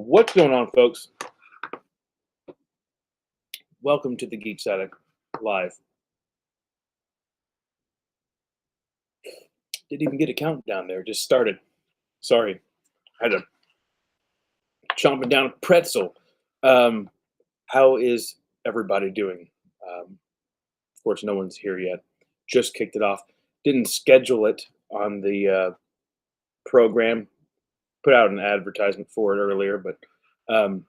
What's going on, folks? Welcome to the TheGeeksAttic live. Didn't even get a countdown there. Just started. Sorry, had to chomping down a pretzel. Um, how is everybody doing? Of course, no one's here yet. Just kicked it off. Didn't schedule it on the program. Put out an advertisement for it earlier, but um,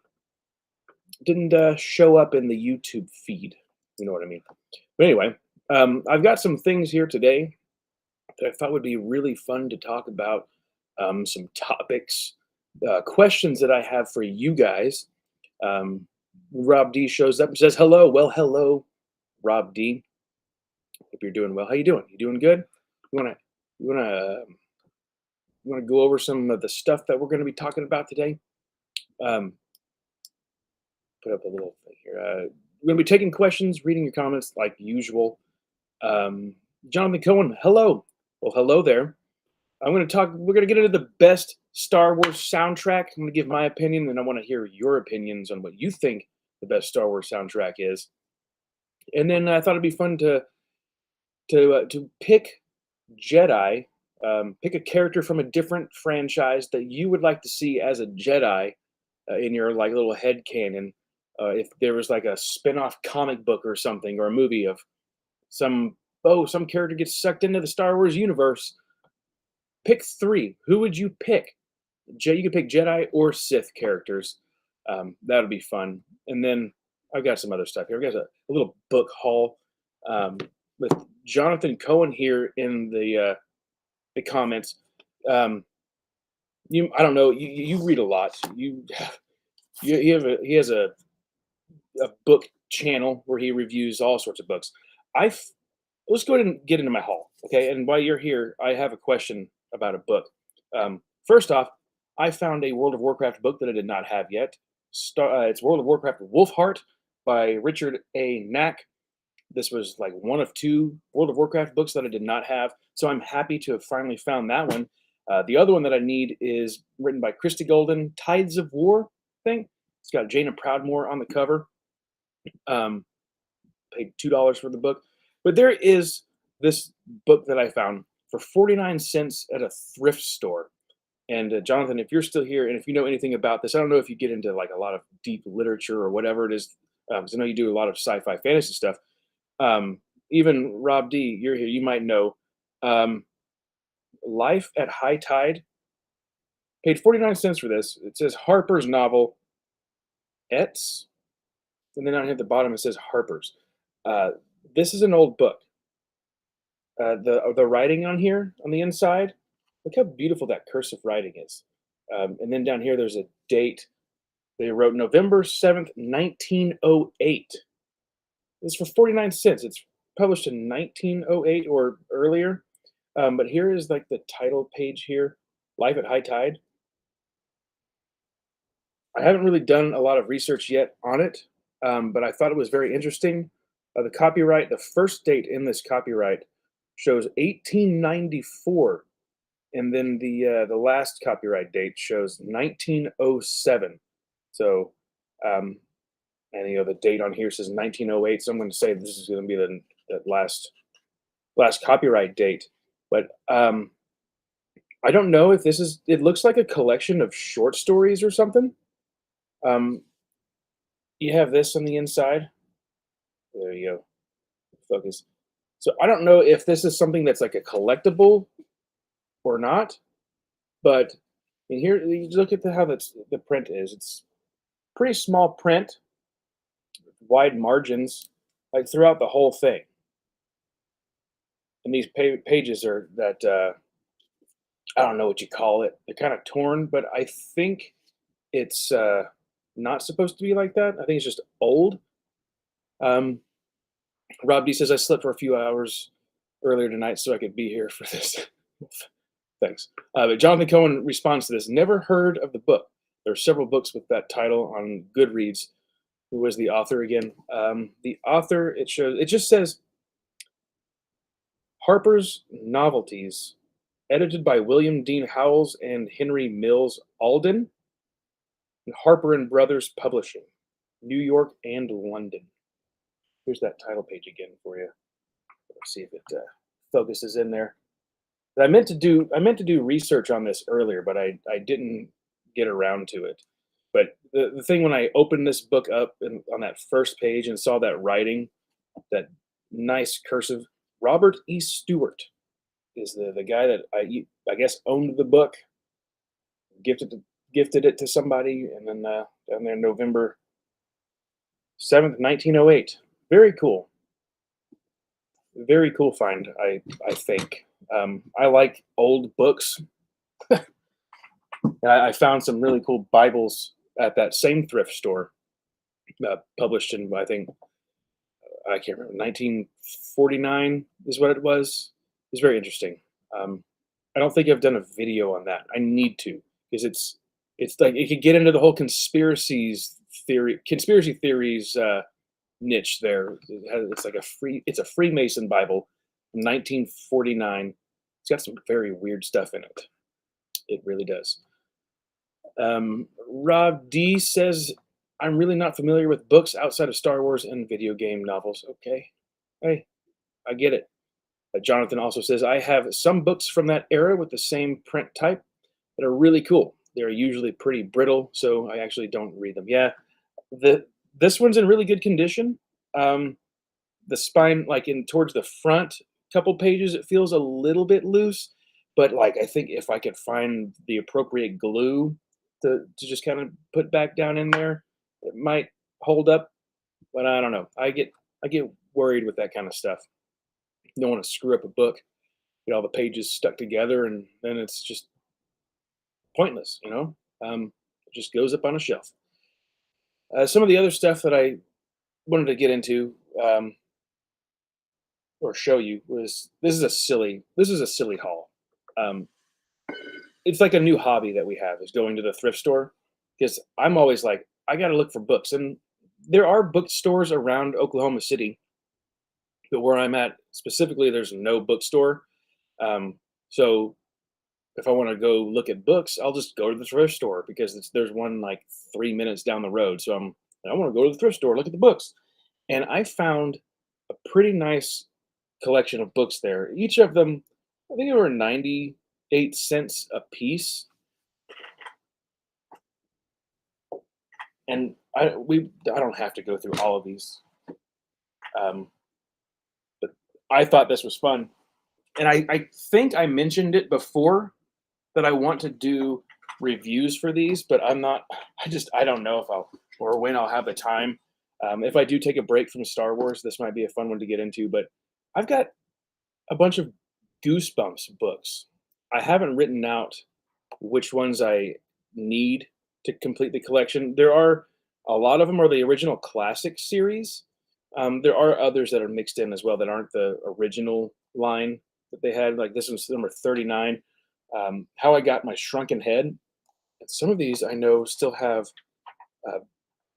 didn't show up in the YouTube feed. You know what I mean? But anyway, I've got some things here today that I thought would be really fun to talk about, some topics, questions that I have for you guys. Um, Rob D shows up and says hello. Well, hello, Rob D. Hope you're doing well. How you doing? You doing good? You wanna go over some of the stuff that we're going to be talking about today? Um, put up a little thing here. We're going to be taking questions, reading your comments like usual. Um, Jonathan Cohen, hello. Well, hello there. We're going to get into the best Star Wars soundtrack. I'm going to give my opinion, and I want to hear your opinions on what you think the best Star Wars soundtrack is. And then I thought it'd be fun to pick Jedi, pick a character from a different franchise that you would like to see as a Jedi in your like little head canon. If there was like a spin-off comic book or something, or a movie of some character gets sucked into the Star Wars universe. Pick three. Who would you pick? You could pick Jedi or Sith characters. That would be fun. And then I've got some other stuff here. I've got a little book haul with Jonathan Cohen here in the comments. I don't know. You read a lot. He has a book channel where he reviews all sorts of books. Let's go ahead and get into my haul, okay? And while you're here, I have a question about a book. First off, I found a World of Warcraft book that I did not have yet. It's World of Warcraft Wolfheart by Richard A. Knack. This was like one of two World of Warcraft books that I did not have, so I'm happy to have finally found that one. The other one that I need is written by Christy Golden, Tides of War thing. It's got Jaina Proudmoore on the cover. Paid $2 for the book. But there is this book that I found for 49 cents at a thrift store. And Jonathan, if you're still here and if you know anything about this, I don't know if you get into like a lot of deep literature or whatever it is, because I know you do a lot of sci-fi fantasy stuff. Even Rob D, you're here, you might know. Life at High Tide, paid 49 cents for this. It says Harper's novel, Ets, and then down here at the bottom it says Harper's. This is an old book. The writing on here on the inside, look how beautiful that cursive writing is. And then down here there's a date. They wrote November 7th, 1908. It's for 49 cents. It's published in 1908 or earlier. But here is like the title page here, Life at High Tide. I haven't really done a lot of research yet on it, but I thought it was very interesting. The first date in this copyright shows 1894, and then the last copyright date shows 1907. So, and the date on here says 1908. So I'm going to say this is going to be the last copyright date. But I don't know if this is. It looks like a collection of short stories or something. You have this on the inside. There you go. Focus. So I don't know if this is something that's like a collectible or not, but in here you look at how the print is. It's pretty small print, wide margins, like throughout the whole thing. And these pages are that I don't know what you call it. They're kind of torn, but I think it's not supposed to be like that. I think it's just old. Um, Rob D says I slept for a few hours earlier tonight so I could be here for this. Thanks. But Jonathan Cohen responds to this. Never heard of the book. There are several books with that title on Goodreads. Who was the author again? The author, it just says Harper's Novelties, edited by William Dean Howells and Henry Mills Alden. Harper and Brothers Publishing, New York and London. Here's that title page again for you. Let's see if it focuses in there. I meant to do research on this earlier, but I didn't get around to it. But the thing when I opened this book up and on that first page and saw that writing, that nice cursive, Robert E. Stewart is the guy that I guess owned the book, gifted gifted it to somebody, and then down there November 7th, 1908. Very cool, very cool find. I think I like old books. I found some really cool Bibles at that same thrift store, published in I think I can't remember 1949 is what it was. It's very interesting. Um, I don't think I've done a video on that. I need to because it's like it could get into the whole conspiracy theories niche there. It's like it's a Freemason Bible from 1949. It's got some very weird stuff in it. It really does. Rob D says, I'm really not familiar with books outside of Star Wars and video game novels. Okay. Hey, I get it. Jonathan also says, I have some books from that era with the same print type that are really cool. They're usually pretty brittle, so I actually don't read them. Yeah, this one's in really good condition. Um, the spine, like in towards the front couple pages, it feels a little bit loose, but like I think if I could find the appropriate glue to just kind of put back down in there, it might hold up. But I don't know. I get worried with that kind of stuff. Don't want to screw up a book, get all the pages stuck together, and then it's just pointless. It just goes up on a shelf. Some of the other stuff that I wanted to get into or show you was this is a silly haul. Um, it's like a new hobby that we have is going to the thrift store because I'm always like I got to look for books, and there are bookstores around Oklahoma City, but where I'm at specifically, there's no bookstore. So if I want to go look at books, I'll just go to the thrift store because there's one like 3 minutes down the road. So I want to go to the thrift store, look at the books, and I found a pretty nice collection of books there. Each of them, I think they were 98 cents a piece, and I don't have to go through all of these, um, but I thought this was fun, and I think I mentioned it before that I want to do reviews for these, but I'm not. I don't know if I'll or when I'll have the time. If I do take a break from Star Wars, this might be a fun one to get into. But I've got a bunch of Goosebumps books. I haven't written out which ones I need to complete the collection. There are a lot of them are the original classic series. There are others that are mixed in as well that aren't the original line that they had. Like this one's number 39. How I Got My Shrunken Head. And some of these I know still have uh,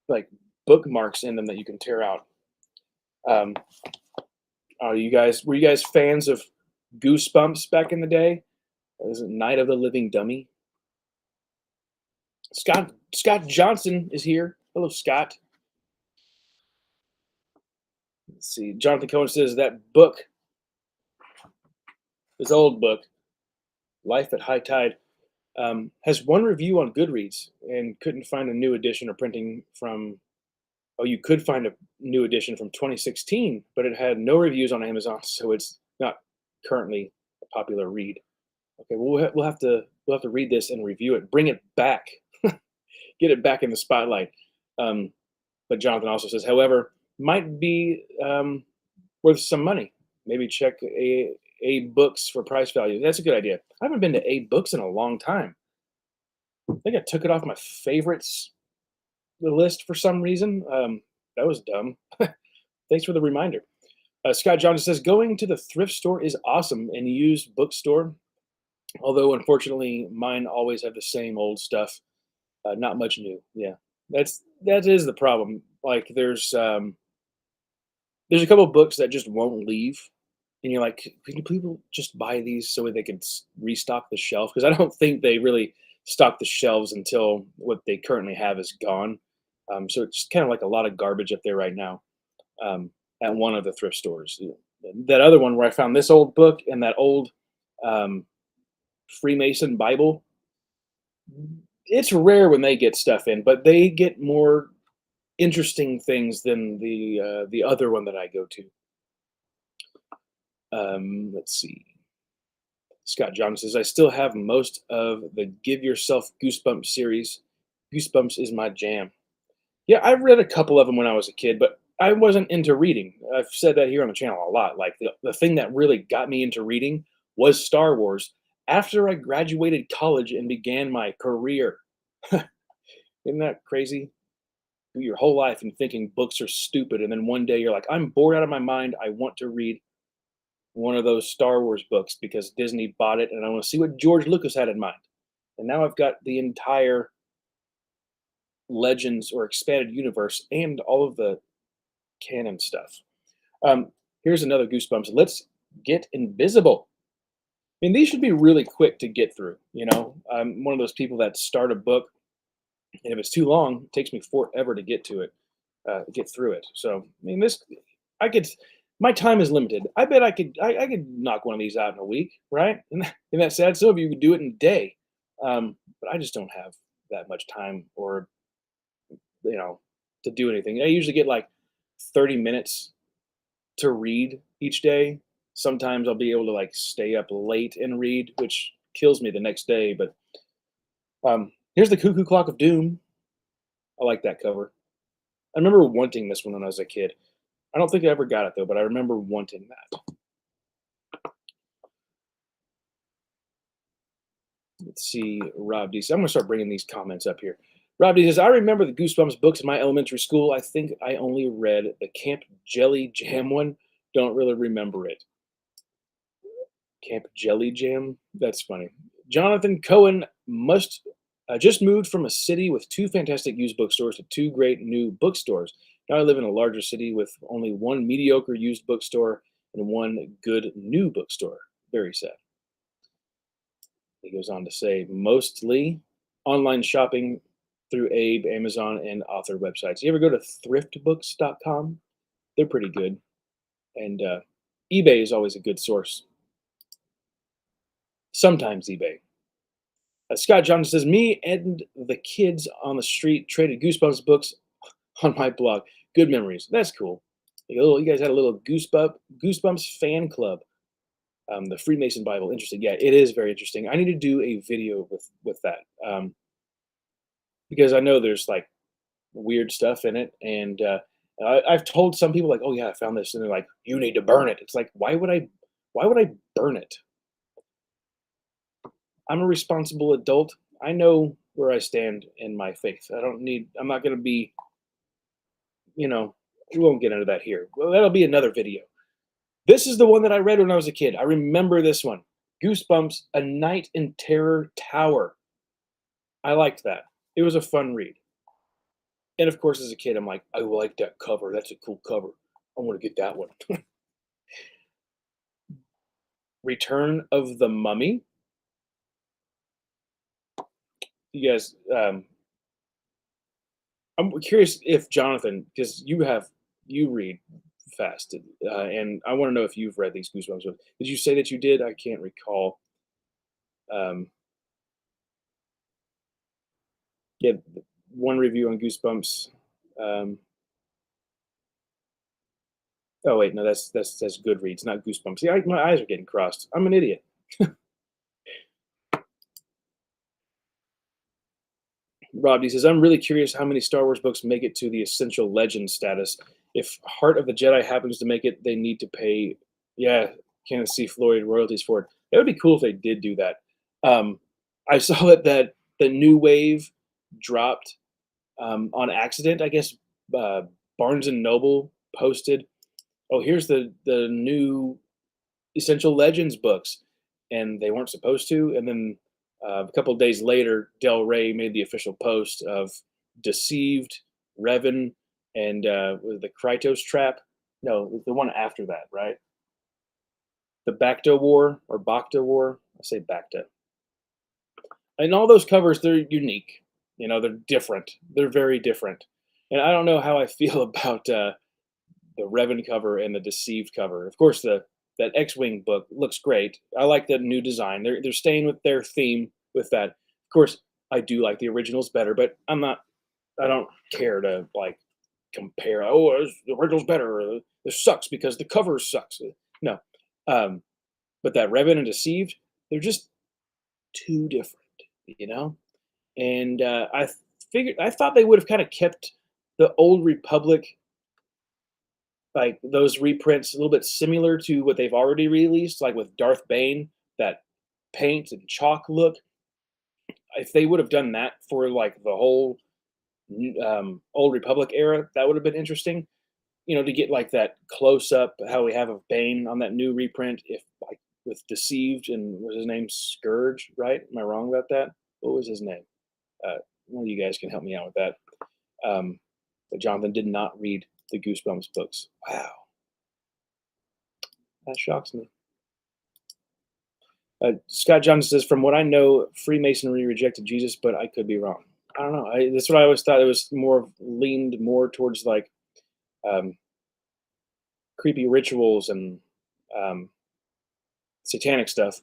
like bookmarks in them that you can tear out. Um, were you guys fans of Goosebumps back in the day? Was it Night of the Living Dummy? Scott Johnson is here. Hello, Scott. Let's see. Jonathan Cohen says that book, this old book, Life at High Tide, has one review on Goodreads and couldn't find a new edition or printing from. Oh, you could find a new edition from 2016, but it had no reviews on Amazon, so it's not currently a popular read. Okay, well we'll have to read this and review it. Bring it back, get it back in the spotlight. Um, but Jonathan also says, however, might be worth some money. Maybe check a books for price value. That's a good idea. I haven't been to a books in a long time. I think I took it off my favorites the list for some reason. That was dumb. Thanks for the reminder. Scott Johnson says going to the thrift store is awesome and used bookstore. Although unfortunately, mine always have the same old stuff. Not much new. Yeah, that is the problem. Like there's a couple books that just won't leave, and you're like, can people just buy these so they can restock the shelf? Because I don't think they really stock the shelves until what they currently have is gone. So it's kind of like a lot of garbage up there right now, um, at one of the thrift stores. That other one where I found this old book and that old um, Freemason Bible. It's rare when they get stuff in, but they get more interesting things than the other one that I go to. Let's see. Scott John says, I still have most of the Give Yourself Goosebumps series. Goosebumps is my jam. Yeah, I read a couple of them when I was a kid, but I wasn't into reading. I've said that here on the channel a lot. Like the thing that really got me into reading was Star Wars after I graduated college and began my career. Isn't that crazy? Your whole life and thinking books are stupid, and then one day you're like, I'm bored out of my mind. I want to read one of those Star Wars books because Disney bought it, and I want to see what George Lucas had in mind. And now I've got the entire Legends or expanded universe and all of the canon stuff. Um, Here's another Goosebumps. Let's Get Invisible. I mean, these should be really quick to get through. I'm one of those people that start a book, and if it's too long, it takes me forever to get to it, get through it. So, I mean, I could. My time is limited. I bet I could knock one of these out in a week, right? And that's sad. Some of you could do it in a day, but I just don't have that much time, or you know, to do anything. I usually get like 30 minutes to read each day. Sometimes I'll be able to like stay up late and read, which kills me the next day. But here's the Cuckoo Clock of Doom. I like that cover. I remember wanting this one when I was a kid. I don't think I ever got it though, but I remember wanting that. Let's see, Rob D. I'm gonna start bringing these comments up here. Rob D says, I remember the Goosebumps books in my elementary school. I think I only read the Camp Jelly Jam one. Don't really remember it. Camp Jelly Jam? That's funny. Jonathan Cohen must just moved from a city with two fantastic used bookstores to two great new bookstores. Now I live in a larger city with only one mediocre used bookstore and one good new bookstore. Very sad. He goes on to say, mostly online shopping through Abe, Amazon, and author websites. You ever go to thriftbooks.com? They're pretty good. And eBay is always a good source. Sometimes eBay. Scott Johnson says, me and the kids on the street traded Goosebumps books on my blog. Good memories. That's cool. You guys had a little Goosebumps fan club. The Freemason Bible. Interesting. Yeah, it is very interesting. I need to do a video with that, because I know there's like weird stuff in it, and I've told some people like, "Oh yeah, I found this," and they're like, "You need to burn it." It's like, why would I? Why would I burn it? I'm a responsible adult. I know where I stand in my faith. I don't need. I'm not going to be. You know, we won't get into that here. Well, that'll be another video. This is the one that I read when I was a kid. I remember this one. Goosebumps: A Night in Terror Tower. I liked that. It was a fun read. And of course, as a kid, I'm like, I like that cover. That's a cool cover. I want to get that one. Return of the Mummy. You guys, I'm curious if Jonathan, because you read fast, and I want to know if you've read these Goosebumps books. Did you say that you did? I can't recall. Um, yeah, one review on Goosebumps. Um, oh wait, no, that's Goodreads, not Goosebumps. See, my eyes are getting crossed. I'm an idiot. Rob, he says, I'm really curious how many Star Wars books make it to the essential legend status. If Heart of the Jedi happens to make it, they need to pay, yeah, Kenneth C. Floyd royalties for it. That would be cool if they did do that. I saw that the New Wave dropped on accident. I guess Barnes and Noble posted, oh, here's the new Essential Legends books, and they weren't supposed to. And then a couple of days later, Del Rey made the official post of Deceived, Revan, and the Krytos Trap. No, the one after that, right? The Bacta War or Bacta War. I say Bacta. And all those covers, they're unique. They're different. They're very different. And I don't know how I feel about the Revan cover and the Deceived cover. Of course, the that X-wing book looks great. I like the new design. They're staying with their theme with that. Of course, I do like the originals better, but I'm not. I don't care to like compare. Oh, the original's better. Or this sucks because the cover sucks. No, um, but that Revan and Deceived, they're just too different. You know, and I thought they would have kind of kept the old Republic, like those reprints, a little bit similar to what they've already released, like with Darth Bane, that paint and chalk look. If they would have done that for like the whole old Republic era, that would have been interesting. To get like that close up, how we have of Bane on that new reprint, if like with Deceived and was his name Scourge, right? Am I wrong about that? What was his name? One of you guys can help me out with that. But Jonathan did not read the Goosebumps books. Wow, that shocks me. Scott Johnson says, "From what I know, Freemasonry rejected Jesus, but I could be wrong. I don't know. That's what I always thought. It was more leaned more towards like um, creepy rituals and um, satanic stuff,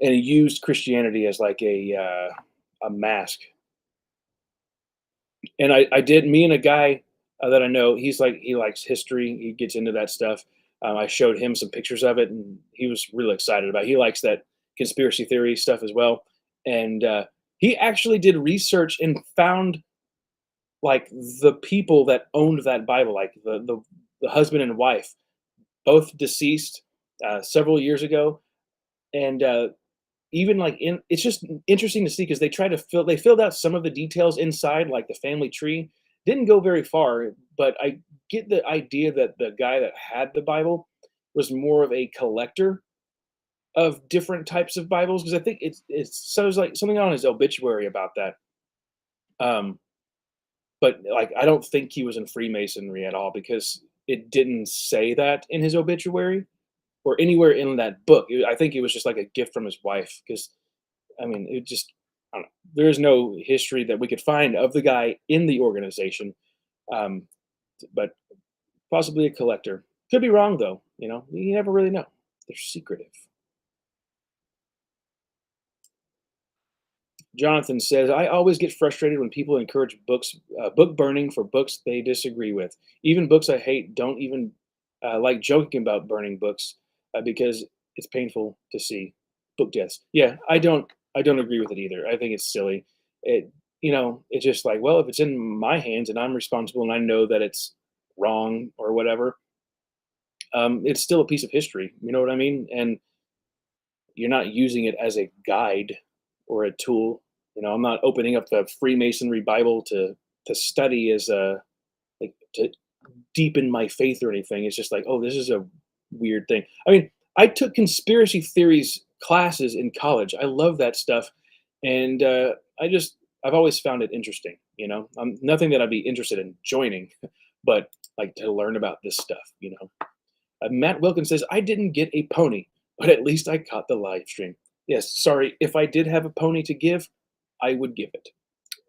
and he used Christianity as like a mask. And I did. Me and a guy that I know, he likes history. He gets into that stuff. I showed him some pictures of it, and he was really excited about it. He likes that conspiracy theory stuff as well. And he actually did research and found like the people that owned that Bible, like the husband and wife, both deceased several years ago. And even like it's just interesting to see because they filled out some of the details inside, like the family tree. Didn't go very far, but I get the idea that the guy that had the Bible was more of a collector of different types of Bibles, because I think it's so it's like something on his obituary about that. Um, but like I don't think he was in Freemasonry at all because it didn't say that in his obituary or anywhere in that book. I think it was just like a gift from his wife because I mean, it just I don't know. There's no history that we could find of the guy in the organization, um, but possibly a collector. Could be wrong though. You never really know. They're secretive. Jonathan says, I always get frustrated when people encourage book burning for books they disagree with. Even books I hate don't even like joking about burning books because it's painful to see book deaths. Yeah, I don't agree with it either. I think it's silly. It's just like, well, if it's in my hands and I'm responsible and I know that it's wrong or whatever, it's still a piece of history. You know what I mean? And you're not using it as a guide or a tool. I'm not opening up the Freemasonry Bible to study as a like to deepen my faith or anything. It's just like, oh, this is a weird thing. I mean, I took conspiracy theories classes in college. I love that stuff, and I've always found it interesting. Nothing that I'd be interested in joining, but like to learn about this stuff. Matt Wilkins says, I didn't get a pony, but at least I caught the live stream. Yes, sorry. If I did have a pony to give, I would give it.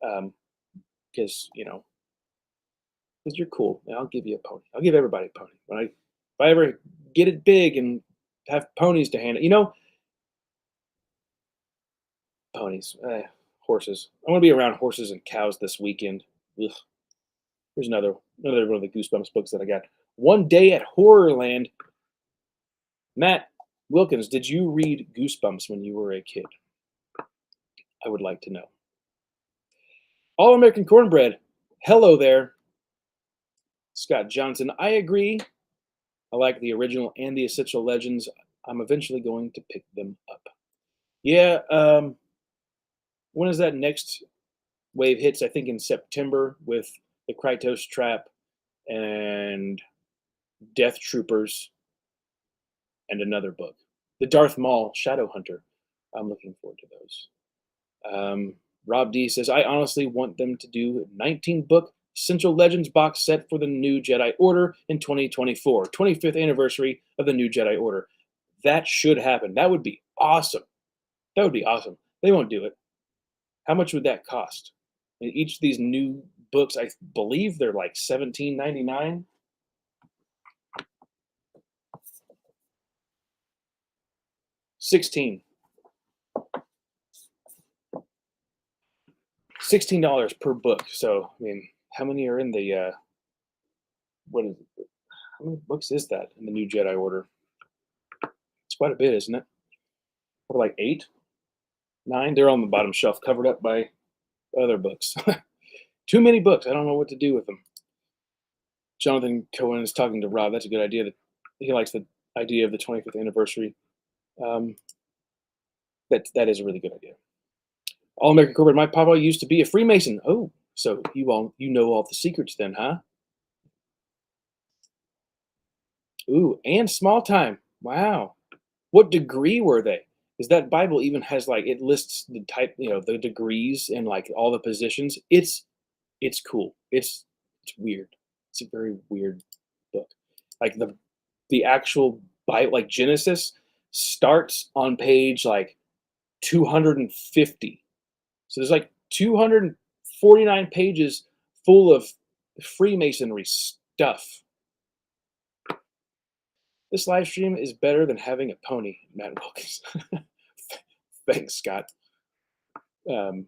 Because, because you're cool. And I'll give you a pony. I'll give everybody a pony. If I ever get it big and have ponies to hand it, ponies, horses. I want to be around horses and cows this weekend. Ugh. Here's another one of the Goosebumps books that I got. One Day at Horrorland. Matt Wilkins, did you read Goosebumps when you were a kid? I would like to know. All American Cornbread. Hello there, Scott Johnson. I agree. I like the original and the Essential Legends. I'm eventually going to pick them up. Yeah. When is that next wave hits? I think in September with the Krytos Trap and Death Troopers and another book, the Darth Maul Shadow Hunter. I'm looking forward to those. Rob D says, I honestly want them to do 19 book Essential Legends box set for the new Jedi Order in 2024, 25th anniversary of the new Jedi Order. That should happen. That would be awesome. That would be awesome. They won't do it. How much would that cost? And each of these new books, I believe they're like 17.99. 16. $16 per book. So I mean, how many are in the what is it? How many books is that in the new Jedi Order? It's quite a bit, isn't it? Or like eight, nine? They're on the bottom shelf, covered up by other books. Too many books. I don't know what to do with them. Jonathan Cohen is talking to Rob. That's a good idea. That he likes the idea of the 25th anniversary. Um, that is a really good idea. All American Corporate. My papa used to be a Freemason. Oh, so you know all the secrets then, huh? Ooh, and small time. Wow. What degree were they? Because that Bible even has like it lists the type, the degrees and like all the positions. It's cool. It's weird. It's a very weird book. Like the actual Bible, like Genesis, starts on page like 250. So there's like 249 pages full of Freemasonry stuff. This live stream is better than having a pony, Matt Wilkins. Thanks, Scott. Um,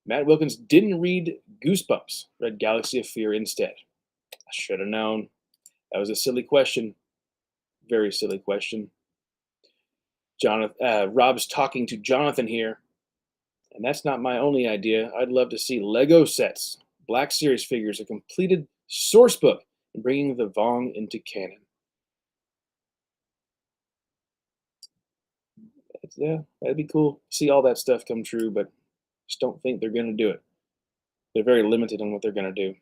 Matt Wilkins didn't read Goosebumps, read Galaxy of Fear instead. I should have known. That was a silly question. Very silly question. Rob's talking to Jonathan here, and that's not my only idea. I'd love to see Lego sets, Black Series figures, a completed source book, and bringing the Vong into canon. Yeah, that'd be cool. See all that stuff come true, but just don't think they're going to do it. They're very limited on what they're going to do.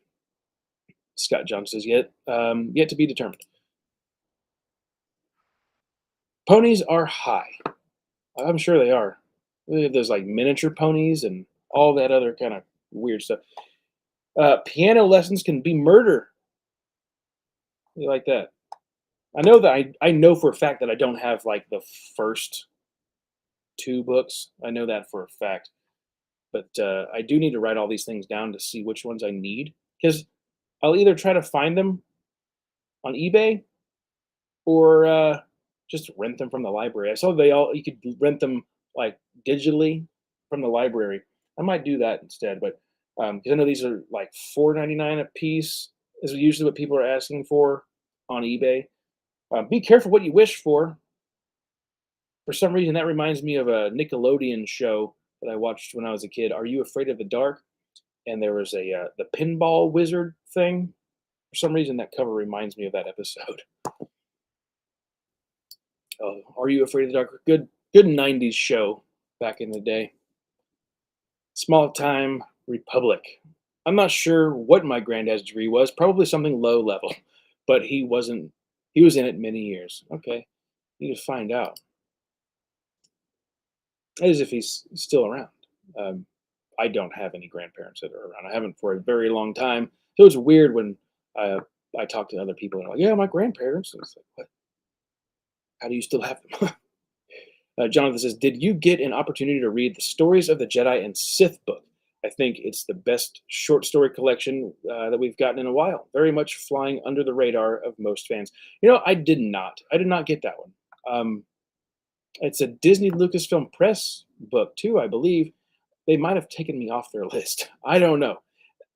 Scott John says, yet to be determined. Ponies are high. I'm sure they are. They have those like miniature ponies and all that other kind of weird stuff. Piano lessons can be murder. You like that? I know that I know for a fact that I don't have like the first two books. I know that for a fact. But I do need to write all these things down to see which ones I need because I'll either try to find them on eBay or just rent them from the library. I saw you could rent them like digitally from the library. I might do that instead, but because I know these are like $4.99 a piece is usually what people are asking for on eBay. Be careful what you wish for. For some reason, that reminds me of a Nickelodeon show that I watched when I was a kid. Are You Afraid of the Dark? And there was the pinball wizard thing. For some reason, that cover reminds me of that episode. Oh, Are You Afraid of the Dark? Good '90s show back in the day. Small Time Republic. I'm not sure what my granddad's degree was. Probably something low level, but he wasn't. He was in it many years. Okay, need to find out. As if he's still around. Um, I don't have any grandparents that are around. I haven't for a very long time. So it's weird when uh, I talk to other people and they're like, "Yeah, my grandparents." And it's like, "What? How do you still have them?" Jonathan says, "Did you get an opportunity to read the Stories of the Jedi and Sith book? I think it's the best short story collection that we've gotten in a while. Very much flying under the radar of most fans." I did not. I did not get that one. It's a Disney Lucasfilm Press book too, I believe. They might have taken me off their list. I don't know.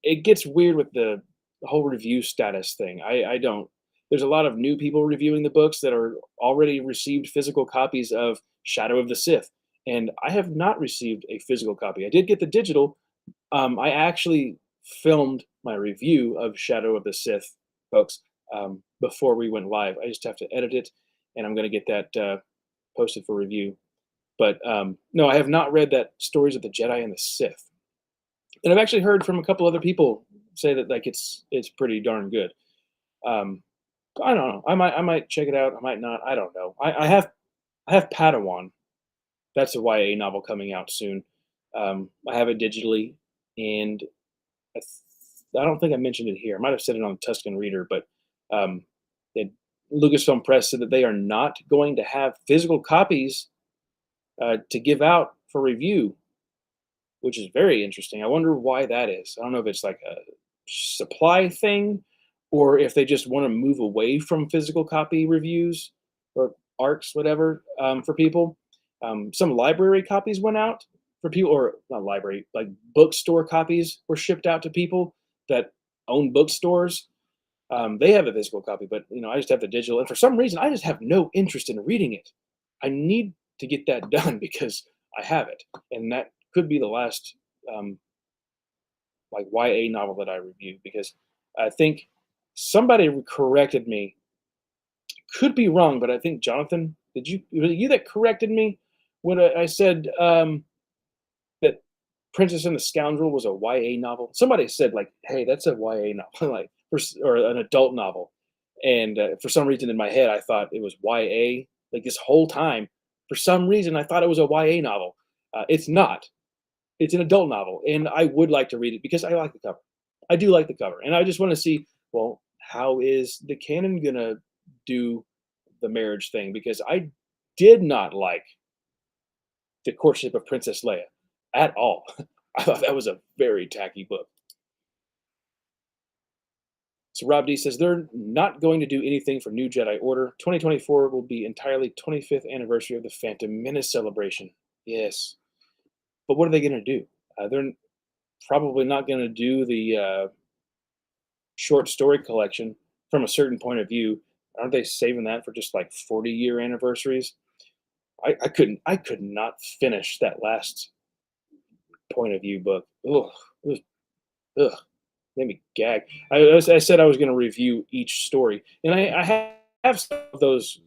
It gets weird with the whole review status thing. I don't. There's a lot of new people reviewing the books that are already received physical copies of Shadow of the Sith, and I have not received a physical copy. I did get the digital. I actually filmed my review of Shadow of the Sith, folks, before we went live. I just have to edit it, and I'm going to get that posted for review. But no, I have not read that Stories of the Jedi and the Sith, and I've actually heard from a couple other people say that like it's pretty darn good. Um, I don't know. I might check it out. I might not. I don't know. I have Padawan. That's a YA novel coming out soon. I have it digitally, and I don't think I mentioned it here. I might have said it on Tuscan Reader, but um, it, Lucasfilm Press said that they are not going to have physical copies to give out for review which is very interesting. I wonder why that is. I don't know if it's like a supply thing or if they just want to move away from physical copy reviews or arcs, whatever, for people. Some library copies went out for people, or not library, like bookstore copies were shipped out to people that own bookstores. They have a physical copy, but I just have the digital. And for some reason, I just have no interest in reading it. I need to get that done because I have it, and that could be the last um, like YA novel that I review because I think somebody corrected me. Could be wrong, but I think Jonathan, was it you that corrected me when I said that Princess and the Scoundrel was a YA novel? Somebody said like, "Hey, that's a YA novel," like or an adult novel, and for some reason in my head I thought it was YA. Like this whole time, for some reason I thought it was a YA novel. It's not. It's an adult novel, and I would like to read it because I like the cover. I do like the cover, and I just want to see, well, how is the canon gonna do the marriage thing? Because I did not like the courtship of Princess Leia at all. I thought that was a very tacky book. So Rob D says they're not going to do anything for New Jedi Order. 2024 will be entirely 25th anniversary of the Phantom Menace celebration. Yes, but what are they going to do? They're probably not going to do the short story collection from a certain point of view. Aren't they saving that for just like 40-year anniversaries? I could not finish that last point of view book. Ugh, it was, ugh, made me gag. I said I was going to review each story, and I have some of those.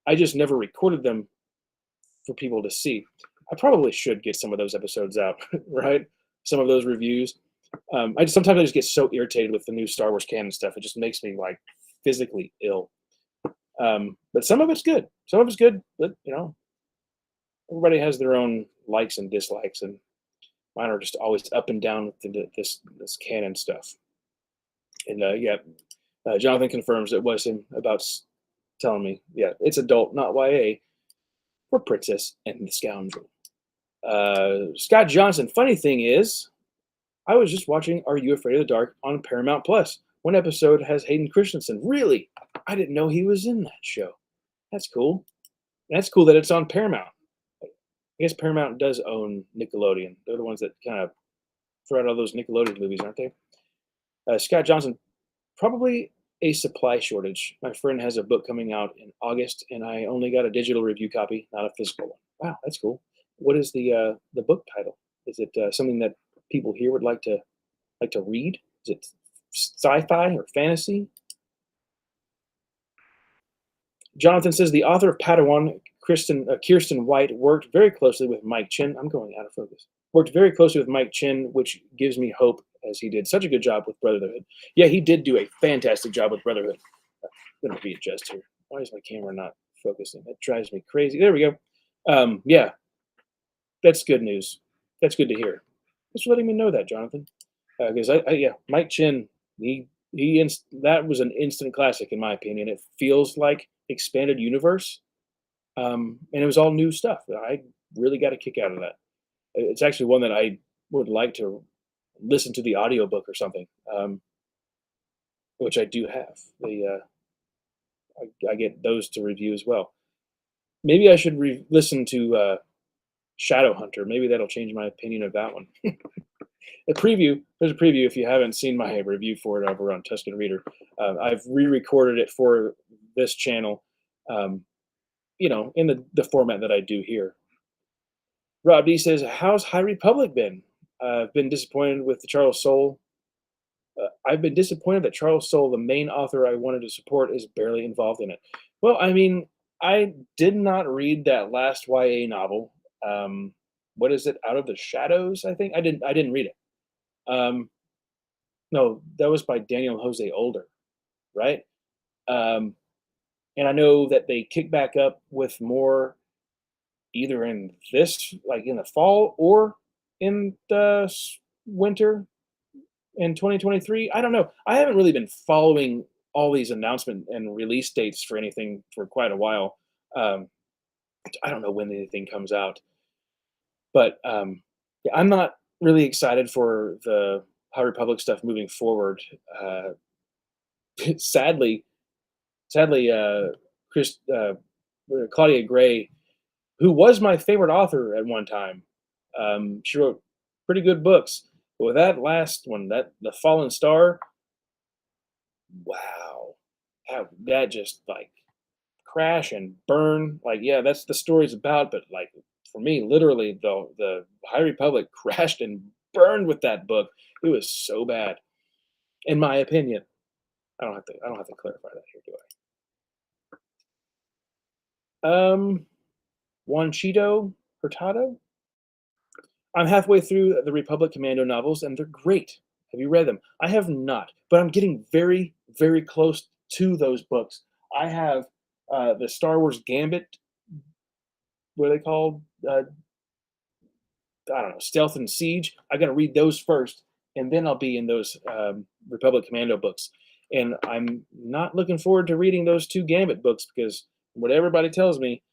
I just never recorded them for people to see. I probably should get some of those episodes out, right? Some of those reviews. Sometimes I just get so irritated with the new Star Wars canon stuff. It just makes me like physically ill. But some of it's good. Some of it's good, but everybody has their own likes and dislikes, and mine are just always up and down with this canon stuff. And yeah, Jonathan confirms it was him about telling me, yeah, it's adult, not YA for Princess and the Scoundrel. Scott Johnson. Funny thing is, I was just watching Are You Afraid of the Dark on Paramount Plus. One episode has Hayden Christensen. Really? I didn't know he was in that show. That's cool. That's cool that it's on Paramount. I guess Paramount does own Nickelodeon. They're the ones that kind of throw out all those Nickelodeon movies, aren't they? Scott Johnson, probably a supply shortage. My friend has a book coming out in August, and I only got a digital review copy, not a physical one. Wow, that's cool. What is the book title? Is it something that people here would like to read? Is it sci-fi or fantasy? Jonathan says the author of Padawan, Kirsten White, worked very closely with Mike Chin. I'm going out of focus. Worked very closely with Mike Chin, which gives me hope as he did such a good job with Brotherhood. Yeah, he did do a fantastic job with Brotherhood. I'm going to readjust here. Why is my camera not focusing? That drives me crazy. There we go. Yeah, that's good news. That's good to hear. Thanks for letting me know that, Jonathan. Because yeah, Mike Chin, that was an instant classic in my opinion. It feels like expanded universe, and it was all new stuff. I really got a kick out of that. It's actually one that I would like to listen to the audiobook or something, which I do have. I get those to review as well. Maybe I should listen to Shadowhunter. Maybe that'll change my opinion of that one. There's a preview if you haven't seen my review for it over on Tuscan Reader. I've re-recorded it for this channel, um, in the format that I do here. Rob D says, "How's High Republic been? I've been disappointed with the Charles Soule. I've been disappointed that Charles Soule, the main author I wanted to support, is barely involved in it." Well, I mean, I did not read that last YA novel. What is it? Out of the Shadows, I think. I didn't read it. Um, no, that was by Daniel Jose Older, right? Um, and I know that they kick back up with more either in this, like in the fall, or in the winter in 2023. I don't know. I haven't really been following all these announcement and release dates for anything for quite a while. Um, I don't know when anything comes out, but Yeah, I'm not really excited for the High Republic stuff moving forward. Uh, sadly, sadly, Chris, Claudia Gray, who was my favorite author at one time, she wrote pretty good books. But with that last one, that the Fallen Star, wow, that just like crash and burn. Like, yeah, that's the story's about. But like for me, literally, the High Republic crashed and burned with that book. It was so bad, in my opinion. I don't have to clarify that here, do I? Juan Cheeto Hurtado. I'm halfway through the Republic Commando novels, and they're great. Have you read them? I have not, but I'm getting very, very close to those books. I have the Star Wars Gambit. What are they called? I don't know, Stealth and Siege. I got to read those first, and then I'll be in those Republic Commando books. And I'm not looking forward to reading those two Gambit books because what everybody tells me,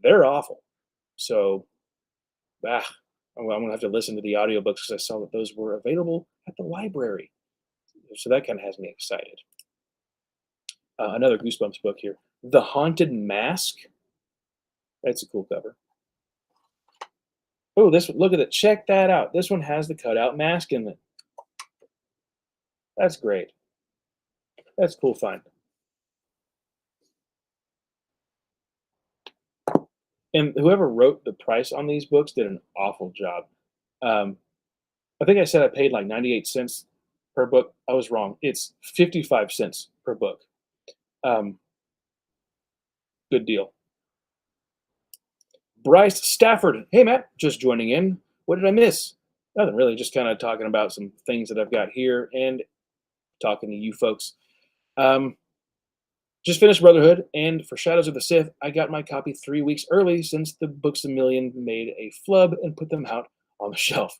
they're awful. So, ah, I'm gonna have to listen to the audiobooks because I saw that those were available at the library. So that kind of has me excited. Another Goosebumps book here, The Haunted Mask. That's a cool cover. Oh, this one, look at it. Check that out. This one has the cutout mask in it. That's great. That's cool find. And whoever wrote the price on these books did an awful job. Um, I think I said I paid like 98 cents per book. I was wrong. It's 55 cents per book. Um, Good deal. Bryce Stafford. Hey, Matt, just joining in. What did I miss? Nothing really, just kind of talking about some things that I've got here and talking to you folks. Um, just finished Brotherhood, and for Shadows of the Sith, I got my copy 3 weeks early since the Books a Million made a flub and put them out on the shelf.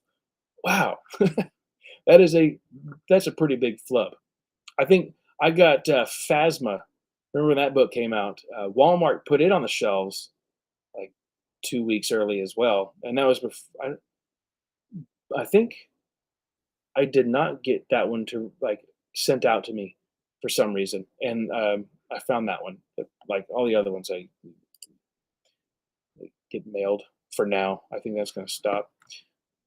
Wow, that is a that's a pretty big flub. I think I got Phasma. Remember when that book came out? Walmart put it on the shelves like 2 weeks early as well, and that was before. I think I did not get that one to like sent out to me for some reason, and I found that one. But like all the other ones, I get mailed for now. I think that's going to stop.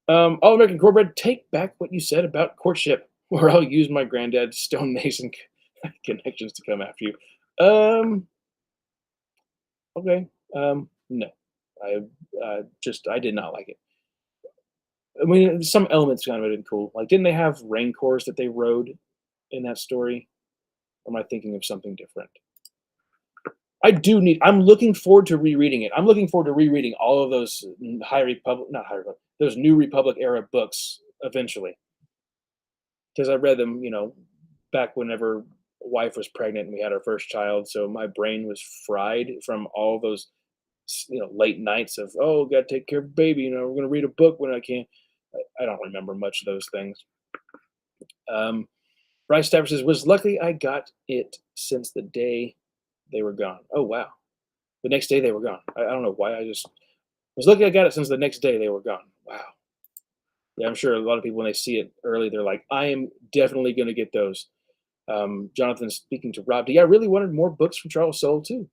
All American Cornbread, take back what you said about courtship, or I'll use my granddad's stonemason connections to come after you. Okay. No, I I did not like it. I mean, some elements kind of been cool. Like, didn't they have rancors that they rode in that story? Or am I thinking of something different? I do need. I'm looking forward to rereading it. I'm looking forward to rereading all of those High Republic, not High Republic, those New Republic era books eventually, because I read them, back whenever wife was pregnant and we had our first child. So my brain was fried from all those, late nights of got to take care of baby. We're gonna read a book when I can. I don't remember much of those things. Um, Bryce Stafford says, was lucky I got it since the day they were gone. Oh wow. The next day they were gone. I don't know why I just was lucky I got it since the next day they were gone. Wow. Yeah, I'm sure a lot of people when they see it early, they're like, I am definitely going to get those. Jonathan speaking to Rob D. I really wanted more books from Charles Soule too.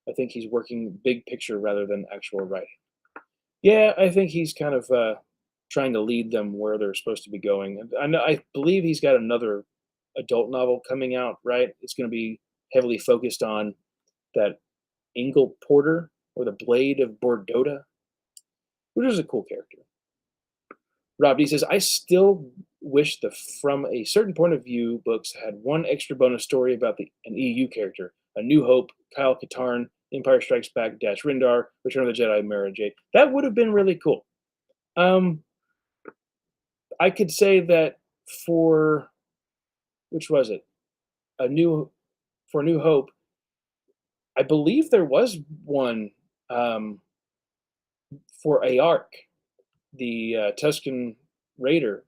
I think he's working big picture rather than actual writing. Yeah, I think he's kind of trying to lead them where they're supposed to be going. And I believe he's got another adult novel coming out. Right, it's going to be heavily focused on that Ingle Porter or the Blade of Bordota, which is a cool character. Rob D says, I still wish the From a Certain Point of View books had one extra bonus story about an EU character. A New Hope, Kyle Katarn, Empire Strikes Back, Dash Rendar, Return of the Jedi, Mara Jade. That would have been really cool. Um, I could say that for, which was it? A New, for New Hope, I believe there was one um, for Aark, the Tuscan Raider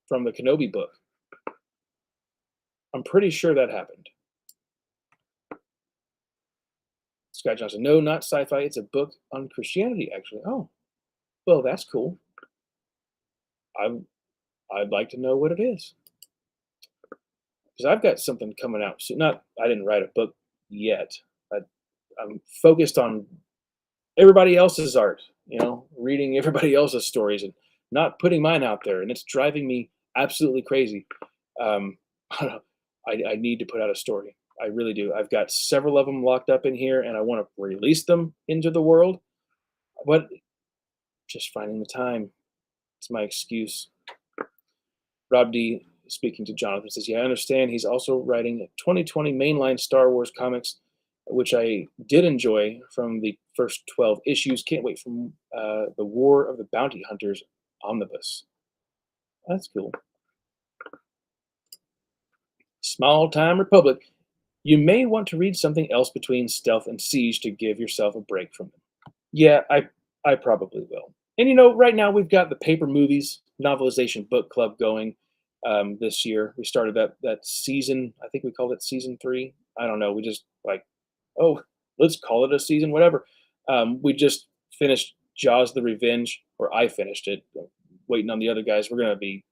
from the Kenobi book. I'm pretty sure that happened. Scott Johnson, no, not sci-fi. It's a book on Christianity, actually. Oh, Well, that's cool. I'm I'd like to know what it is because I've got something coming out soon. Not I didn't write a book yet. I, I'm focused on everybody else's art, reading everybody else's stories and not putting mine out there, and it's driving me absolutely crazy. Um, I need to put out a story. I really do. I've got several of them locked up in here, and I want to release them into the world, but just finding the time. It's my excuse. Rob D, speaking to Jonathan, says, "Yeah, I understand. He's also writing 2020 mainline Star Wars comics, which I did enjoy from the first 12 issues. Can't wait for the War of the Bounty Hunters omnibus." That's cool. Small Time Republic. You may want to read something else between Stealth and Siege to give yourself a break from them. Yeah, I probably will. And right now we've got the Paper Movies novelization book club going. This year we started that season. I think we called it season 3. I don't know. We just like, oh, let's call it a season, whatever. We just finished Jaws: The Revenge, or I finished it. Waiting on the other guys. We're gonna be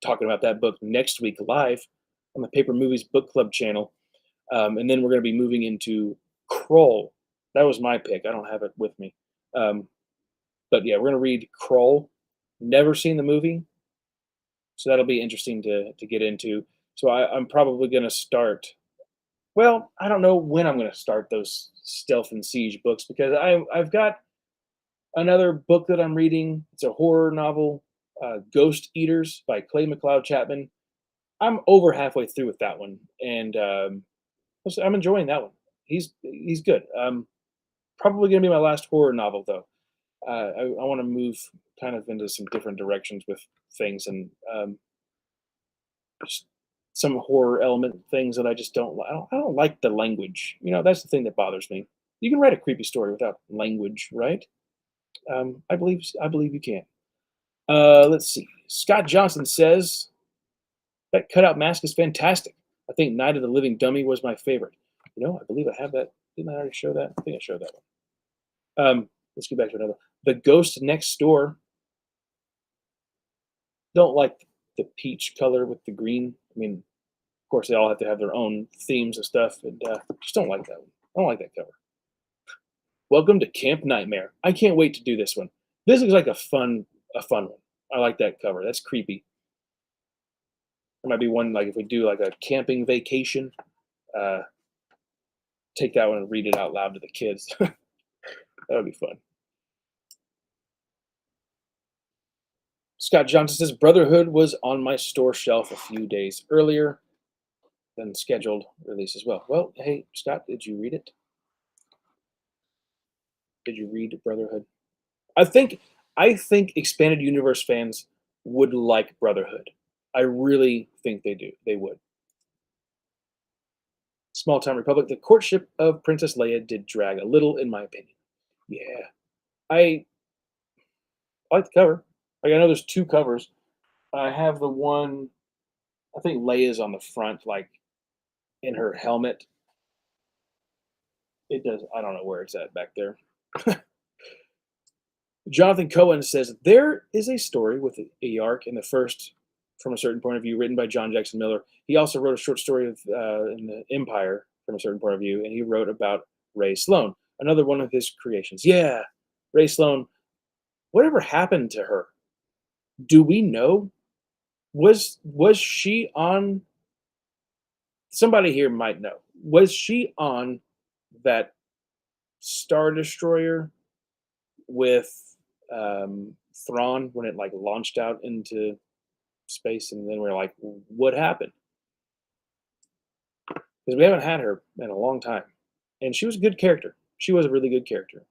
talking about that book next week live on the Paper Movies Book Club channel. And then we're going to be moving into Kroll. That was my pick. I don't have it with me. Um, but yeah, we're going to read Kroll. Never seen the movie, so that'll be interesting to get into. So I'm probably going to start. Well, I don't know when I'm going to start those Stealth and Siege books because I've got another book that I'm reading. It's a horror novel, Ghost Eaters by Clay McLeod Chapman. I'm over halfway through with that one, and I'm enjoying that one. He's good. Probably gonna be my last horror novel though. I want to move kind of into some different directions with things, and just some horror element things that I just don't. I don't like the language. That's the thing that bothers me. You can write a creepy story without language, right? I believe you can. Let's see. Scott Johnson says that cutout mask is fantastic. I think Night of the Living Dummy was my favorite. I believe I have that. Didn't I already show that? I think I showed that one. Let's get back to another. The Ghost Next Door. Don't like the peach color with the green. I mean, of course, they all have to have their own themes and stuff, and just don't like that one. I don't like that cover. Welcome to Camp Nightmare. I can't wait to do this one. This looks like a fun one. I like that cover. That's creepy. There might be one like if we do like a camping vacation. Uh, take that one and read it out loud to the kids. That would be fun. Scott Johnson says Brotherhood was on my store shelf a few days earlier than scheduled release as well. Well, hey, Scott, did you read it? Did you read Brotherhood? I think I think expanded universe fans would like Brotherhood. I really think they do. They would. Small Town Republic. The courtship of Princess Leia did drag a little, in my opinion. Yeah, I like the cover. Like I know there's two covers. I have the one. I think Leia's on the front, like in her helmet. It does. I don't know where it's at back there. Jonathan Cohen says there is a story with a arc in the first, from a certain point of view, written by John Jackson Miller. He also wrote a short story in the Empire from a certain point of view, and he wrote about Ray Sloan, another one of his creations. Yeah, Ray Sloan. Whatever happened to her? Do we know? Was she on? Somebody here might know. Was she on that Star Destroyer with Thrawn when it like launched out into space, and then we're like, what happened? Because we haven't had her in a long time, and she was a good character. She was a really good character.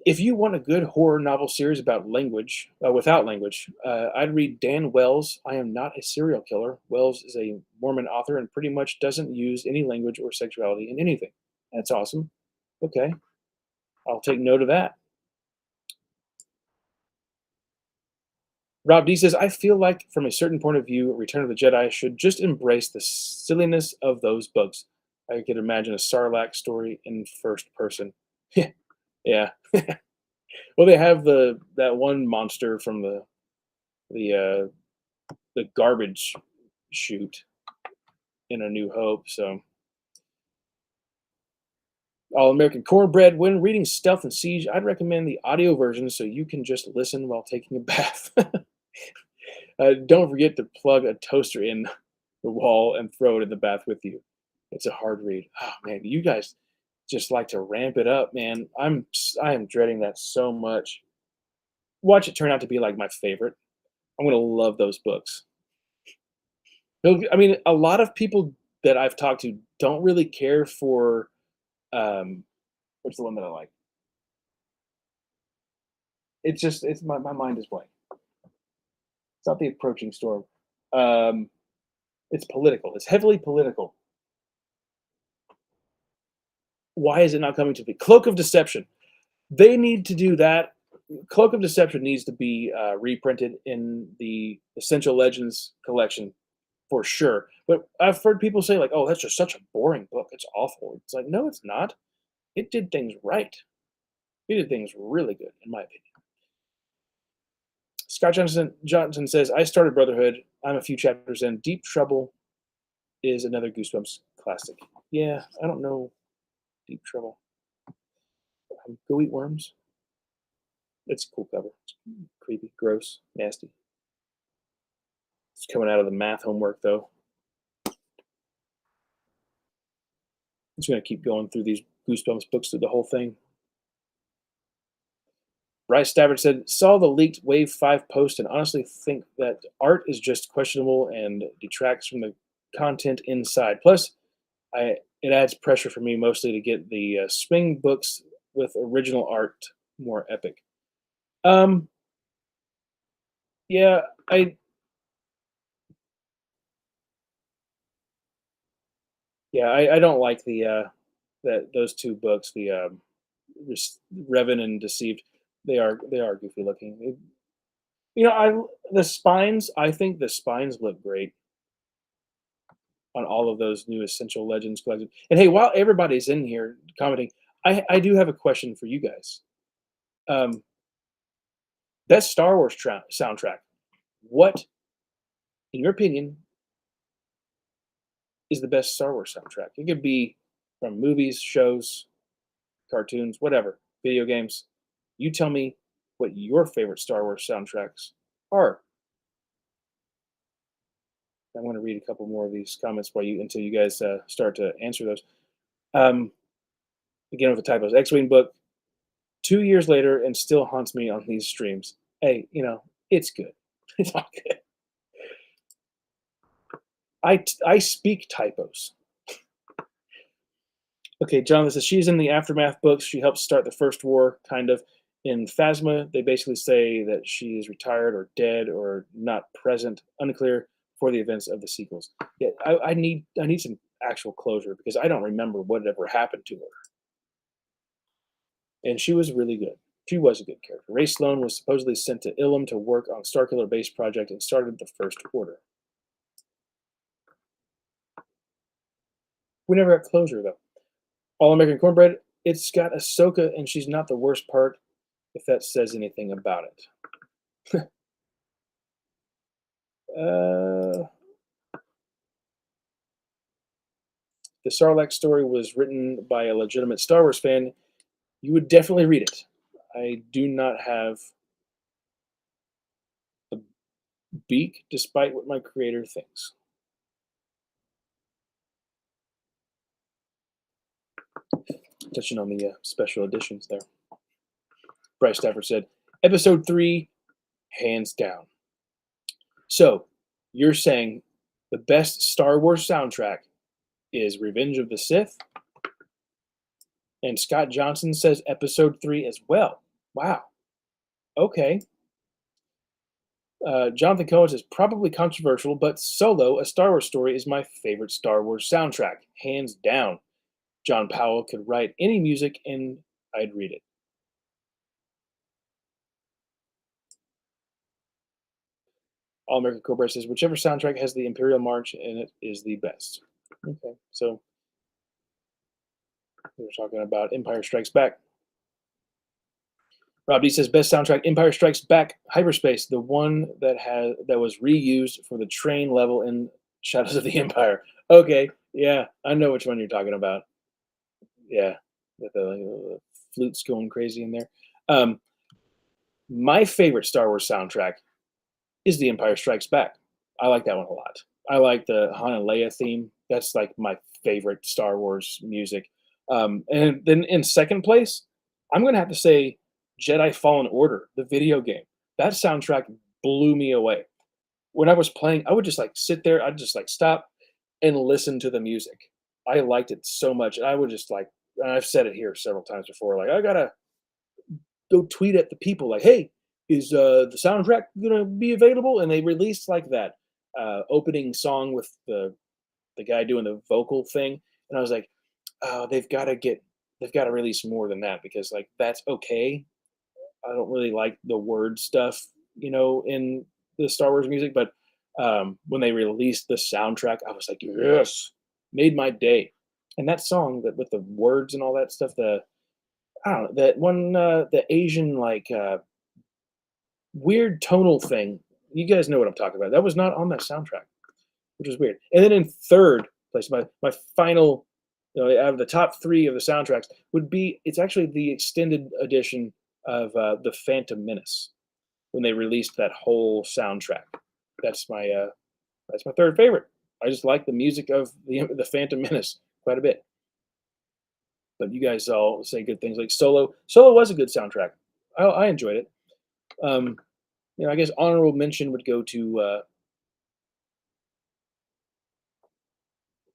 If you want a good horror novel series about language, without language, I'd read Dan Wells' I Am Not a Serial Killer. Wells is a Mormon author and pretty much doesn't use any language or sexuality in anything. That's awesome. Okay, I'll take note of that. Rob D says, I feel like, from a certain point of view, Return of the Jedi should just embrace the silliness of those books. I could imagine a Sarlacc story in first person. Yeah. Well, they have that one monster from the the garbage chute in A New Hope. So, All American Cornbread. When reading Stealth and Siege, I'd recommend the audio version so you can just listen while taking a bath. Don't forget to plug a toaster in the wall and throw it in the bath with you. It's a hard read. Oh man, you guys just like to ramp it up, man. I am dreading that so much. Watch it turn out to be like my favorite. I'm gonna love those books. I mean, a lot of people that I've talked to don't really care for um, what's the one that I like? It's just it's my mind is blank. It's not The Approaching Storm. Um, it's political. It's heavily political. Why is it not coming to me? Cloak of Deception. They need to do that. Cloak of Deception needs to be reprinted in the Essential Legends collection for sure. But I've heard people say like, "Oh, that's just such a boring book. It's awful." It's like, no, it's not. It did things right. It did things really good, in my opinion. Scott Johnson says, "I started Brotherhood. I'm a few chapters in. Deep Trouble is another Goosebumps classic." Yeah, I don't know Deep Trouble. Go Eat Worms. It's a cool cover. It's creepy, gross, nasty. It's coming out of the math homework though. I'm just gonna keep going through these Goosebumps books through the whole thing. Bryce Stafford said, "Saw the leaked Wave 5 post and honestly think that art is just questionable and detracts from the content inside. Plus, it adds pressure for me mostly to get the swing books with original art more epic." Um, yeah, I don't like the that those two books, the Revan and Deceived. They are goofy looking. You know, the spines. I think the spines look great on all of those new Essential Legends collections. And hey, while everybody's in here commenting, I do have a question for you guys. Um, that Star Wars soundtrack. What, in your opinion, is the best Star Wars soundtrack? It could be from movies, shows, cartoons, whatever, video games. You tell me what your favorite Star Wars soundtracks are. I'm going to read a couple more of these comments while you until you guys start to answer those. Um, Again with the typos. X-wing book 2 years later and still haunts me on these streams. Hey, it's good. It's all good. I speak typos. Okay, Jonathan says she's in the Aftermath books. She helps start the first war, kind of. In Phasma, they basically say that she is retired or dead or not present, unclear for the events of the sequels. Yeah, I need some actual closure because I don't remember what ever happened to her. And she was really good. She was a good character. Ray Sloan was supposedly sent to Ilum to work on Starkiller Base project and started the First Order. We never got closure though. All American Cornbread. It's got Ahsoka, and she's not the worst part. If that says anything about it. uh, the Sarlacc story was written by a legitimate Star Wars fan. You would definitely read it. I do not have a beak, despite what my creator thinks. Touching on the special editions there. Bryce Stafford said, Episode 3, hands down. So, you're saying the best Star Wars soundtrack is Revenge of the Sith? And Scott Johnson says Episode 3 as well. Wow. Okay. Jonathan Cohen says probably controversial, but Solo, a Star Wars story, is my favorite Star Wars soundtrack, hands down. John Powell could write any music and I'd read it. All American Cobra says whichever soundtrack has the Imperial March in it is the best. Okay, so we're talking about Empire Strikes Back. Rob D says best soundtrack Empire Strikes Back Hyperspace, the one that was reused for the train level in Shadows of the Empire. Okay, yeah, I know which one you're talking about. Yeah, with the flutes going crazy in there. Um, my favorite Star Wars soundtrack is The Empire Strikes Back. I like that one a lot. I like the Han and Leia theme. That's like my favorite Star Wars music. And then in second place, I'm gonna have to say Jedi Fallen Order, the video game. That soundtrack blew me away. When I was playing, I would just like sit there, I'd just like stop and listen to the music. I liked it so much. And I would just like, and I've said it here several times before, like I gotta go tweet at the people like, "Hey, is the soundtrack gonna be available?" And they released like that opening song with the guy doing the vocal thing, and I was like, "Oh, they've got to release more than that because like that's okay. I don't really like the word stuff, in the Star Wars music, but when they released the soundtrack, I was like, yes, made my day." And that song that with the words and all that stuff, the I don't know that one, the Asian like weird tonal thing. You guys know what I'm talking about. That was not on that soundtrack, which is weird. And then in third place, my final, out of the top three of the soundtracks would be it's actually the extended edition of the Phantom Menace when they released that whole soundtrack. That's my uh, that's my third favorite. I just like the music of the Phantom Menace quite a bit. But you guys all say good things like Solo. Solo was a good soundtrack. I enjoyed it. Um, I guess honorable mention would go to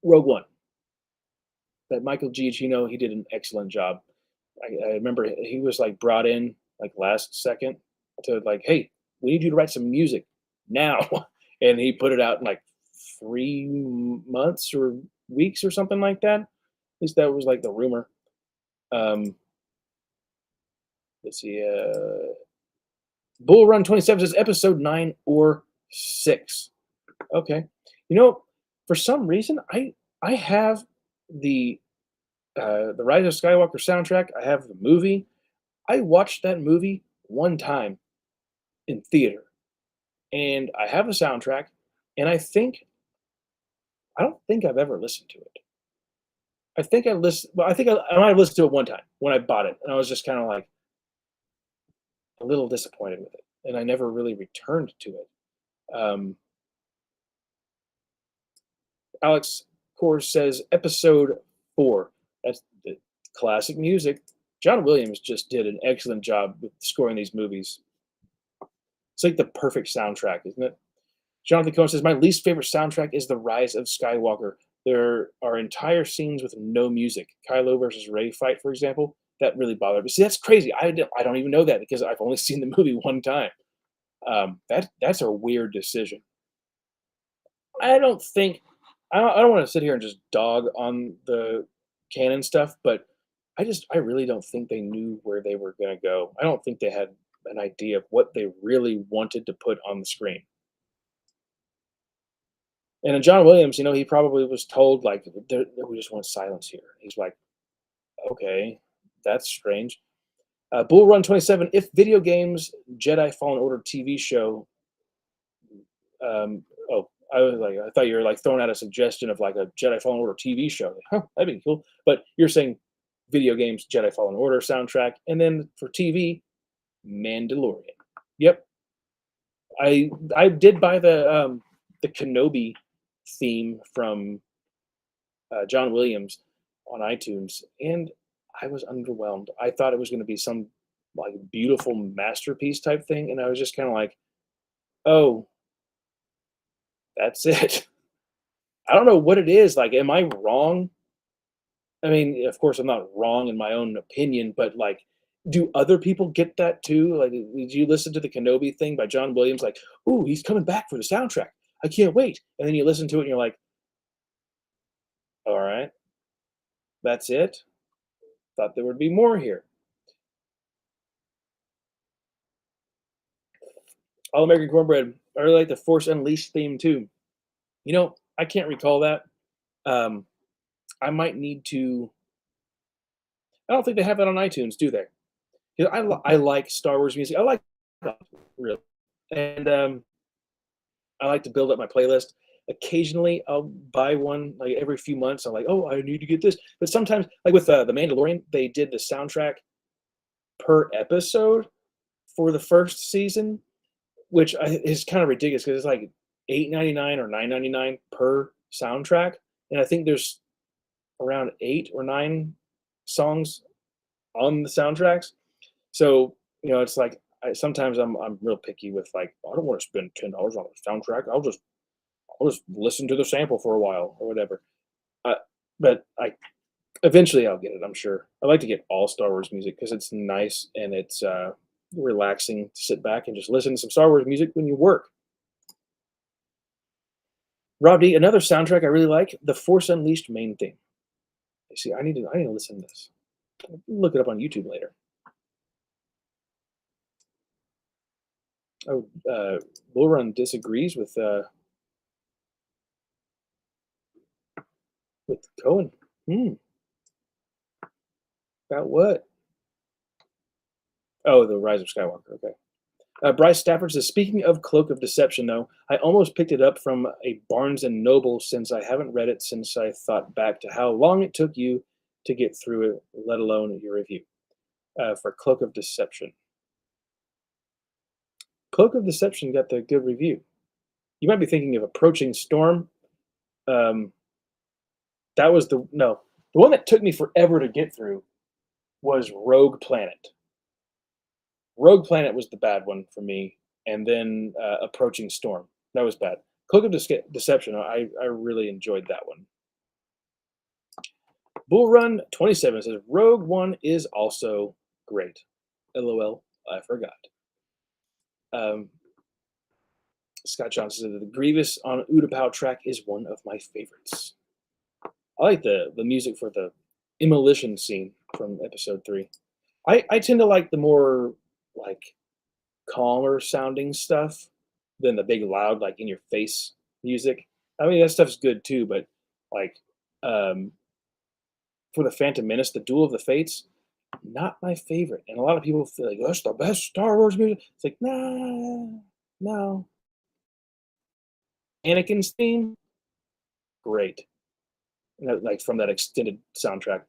Rogue One. That Michael Giacchino, he did an excellent job. I remember he was like brought in like last second to like, hey, we need you to write some music now, and he put it out in like 3 months or weeks or something like that. At least that was like the rumor. Um, let's see. Bull Run 27 says episode 9 or 6. Okay. You know, for some reason, I have the the Rise of Skywalker soundtrack. I have the movie. I watched that movie one time in theater, and I have the soundtrack, and I don't think I've ever listened to it. I think I listened. Well, I might have listened to it one time when I bought it, and I was just kind of like a little disappointed with it, and I never really returned to it. Um, Alex Kors says episode 4. That's the classic music. John Williams just did an excellent job with scoring these movies. It's like the perfect soundtrack, isn't it? Jonathan Cohen says, my least favorite soundtrack is The Rise of Skywalker. There are entire scenes with no music. Kylo versus Rey fight, for example, that really bothered me. See, that's crazy. I don't even know that because I've only seen the movie one time. That's a weird decision. I don't think I don't want to sit here and just dog on the canon stuff, but I really don't think they knew where they were going to go. I don't think they had an idea of what they really wanted to put on the screen. And then John Williams, he probably was told like, "We just want silence here." He's like, "Okay, that's strange." Bull Run 27. If video games Jedi Fallen Order TV show, I was like, I thought you were like throwing out a suggestion of like a Jedi Fallen Order TV show. Like, huh, that'd be cool. But you're saying video games Jedi Fallen Order soundtrack, and then for TV, Mandalorian. Yep, I did buy the Kenobi theme from John Williams on iTunes, and I was underwhelmed. I thought it was going to be some like beautiful masterpiece type thing, and I was just kind of like, "Oh, that's it." I don't know what it is. Like, am I wrong? I mean, of course, I'm not wrong in my own opinion, but like, do other people get that too? Like, did you listen to the Kenobi thing by John Williams? Like, "Ooh, he's coming back for the soundtrack. I can't wait." And then you listen to it, and you're like, "All right, that's it. Thought there would be more here." All American Cornbread. I really like the Force Unleashed theme too. I can't recall that. Um, I might need to. I don't think they have that on iTunes, do they? 'Cause I like Star Wars music. I like really, and I like to build up my playlist. Occasionally, I'll buy one like every few months. I'm like, oh, I need to get this. But sometimes, like with the Mandalorian, they did the soundtrack per episode for the first season, which is kind of ridiculous because it's like 8.99 or 9.99 per soundtrack, and I think there's around 8 or 9 songs on the soundtracks. So it's like sometimes I'm real picky with like I don't want to spend $10 on a soundtrack. I'll just listen to the sample for a while or whatever. Uh, but I eventually I'll get it. I'm sure. I like to get all Star Wars music because it's nice and it's relaxing to sit back and just listen to some Star Wars music when you work. Rob D, another soundtrack I really like, the Force Unleashed main theme. See, I need to listen to this. Look it up on YouTube later. Oh, Bull Run disagrees with Cohen. Hmm. About what? Oh, the Rise of Skywalker. Okay. Bryce Stafford says, speaking of Cloak of Deception, though, I almost picked it up from a Barnes and Noble since I haven't read it since I thought back to how long it took you to get through it, let alone your review for Cloak of Deception. Cloak of Deception got the good review. You might be thinking of Approaching Storm. Um, that was the one that took me forever to get through was Rogue Planet. Rogue Planet was the bad one for me, and then Approaching Storm. That was bad. Cloak of Deception, I really enjoyed that one. Bull Run 27 says Rogue One is also great. LOL, I forgot. Um, Scott Johnson said the Grievous on Utapau track is one of my favorites. I like the music for the immolition scene from episode 3. I tend to like the more like calmer sounding stuff than the big loud like in your face music. I mean that stuff's good too, but like um for the Phantom Menace, the Duel of the Fates, not my favorite. And a lot of people feel like that's the best Star Wars music. It's like, nah, no. Anakin's theme, great. Like from that extended soundtrack.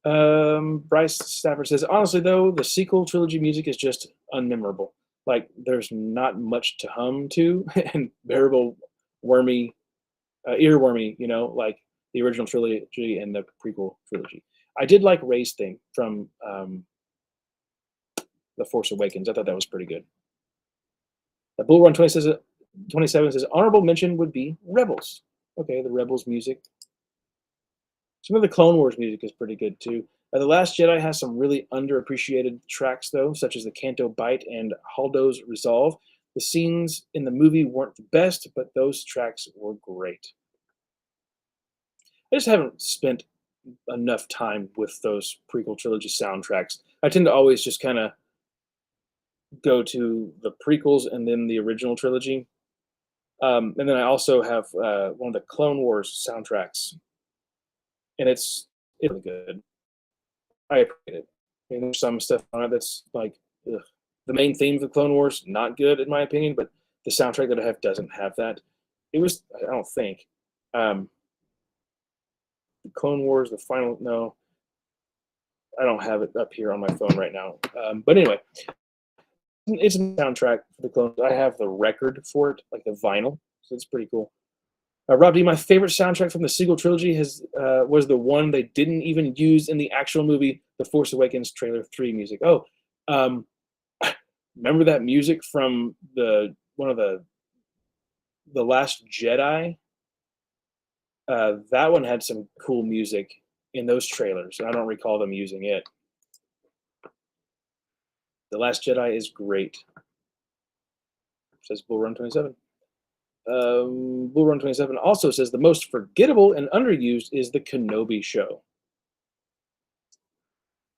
Bryce Stafford says, honestly though, the sequel trilogy music is just unmemorable. Like there's not much to hum to and bearable wormy, earwormy, like the original trilogy and the prequel trilogy. I did like Ray's theme from The Force Awakens. I thought that was pretty good. Bull Run 27 says, honorable mention would be Rebels. Okay, the Rebels music. Some of the Clone Wars music is pretty good too. The Last Jedi has some really underappreciated tracks though, such as the Canto Bight and Haldo's Resolve. The scenes in the movie weren't the best, but those tracks were great. I just haven't spent enough time with those prequel trilogy soundtracks. I tend to always just kind of go to the prequels and then the original trilogy. And then I also have one of the Clone Wars soundtracks, and it's really good. I appreciate it. I mean, there's some stuff on it that's like ugh. The main theme of the Clone Wars, not good in my opinion, but the soundtrack that I have doesn't have that. It was, I don't think, the Clone Wars, the final. No, I don't have it up here on my phone right now. But anyway, it's a soundtrack for the Clone Wars. I have the record for it, like the vinyl, so it's pretty cool. Rob D, my favorite soundtrack from the sequel trilogy was the one they didn't even use in the actual movie, The Force Awakens trailer 3 music. Oh, remember that music from one of the Last Jedi? That one had some cool music in those trailers. I don't recall them using it. The Last Jedi is great, says Bull Run 27. Bull Run 27 also says the most forgettable and underused is the Kenobi show.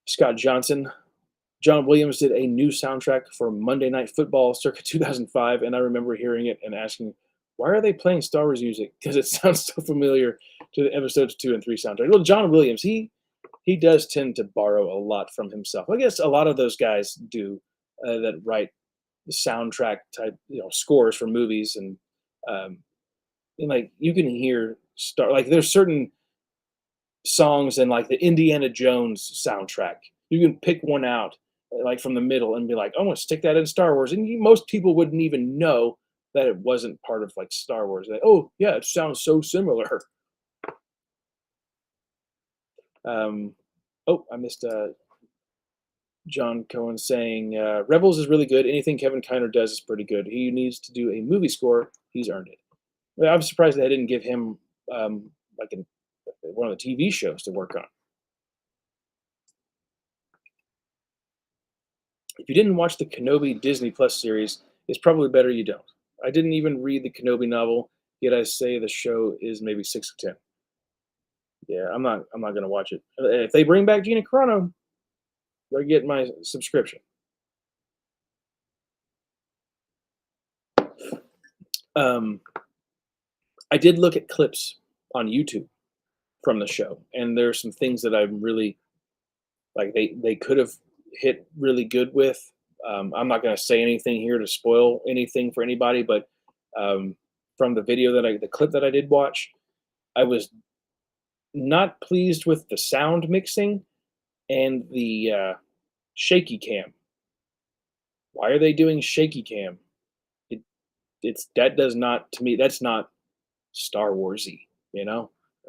Scott Johnson, John Williams did a new soundtrack for Monday Night Football circa 2005, and I remember hearing it and asking, why are they playing Star Wars music? Because it sounds so familiar to the episodes 2 and 3 soundtrack. Well, John Williams, he he does tend to borrow a lot from himself. I guess a lot of those guys do that write soundtrack type, scores for movies, um, and like you can hear like there's certain songs in like the Indiana Jones soundtrack. You can pick one out like from the middle and be like, "I want to stick that in Star Wars," and most people wouldn't even know that it wasn't part of like Star Wars. Like, oh yeah, it sounds so similar. Um, oh, I missed John Cohen saying Rebels is really good. Anything Kevin Kiner does is pretty good. He needs to do a movie score. He's earned it. Well, I'm surprised they didn't give him like one of the TV shows to work on. If you didn't watch the Kenobi Disney Plus series, it's probably better you don't. I didn't even read the Kenobi novel, yet I say the show is maybe 6 of 10. Yeah, I'm not gonna watch it. If they bring back Gina Carano, they'll get my subscription. Um, I did look at clips on YouTube from the show, and there's some things that I'm really like. They could have hit really good with. I'm not going to say anything here to spoil anything for anybody, but from the video the clip that I did watch, I was not pleased with the sound mixing and the shaky cam. Why are they doing shaky cam? It, that does not to me. That's not Star Warsy.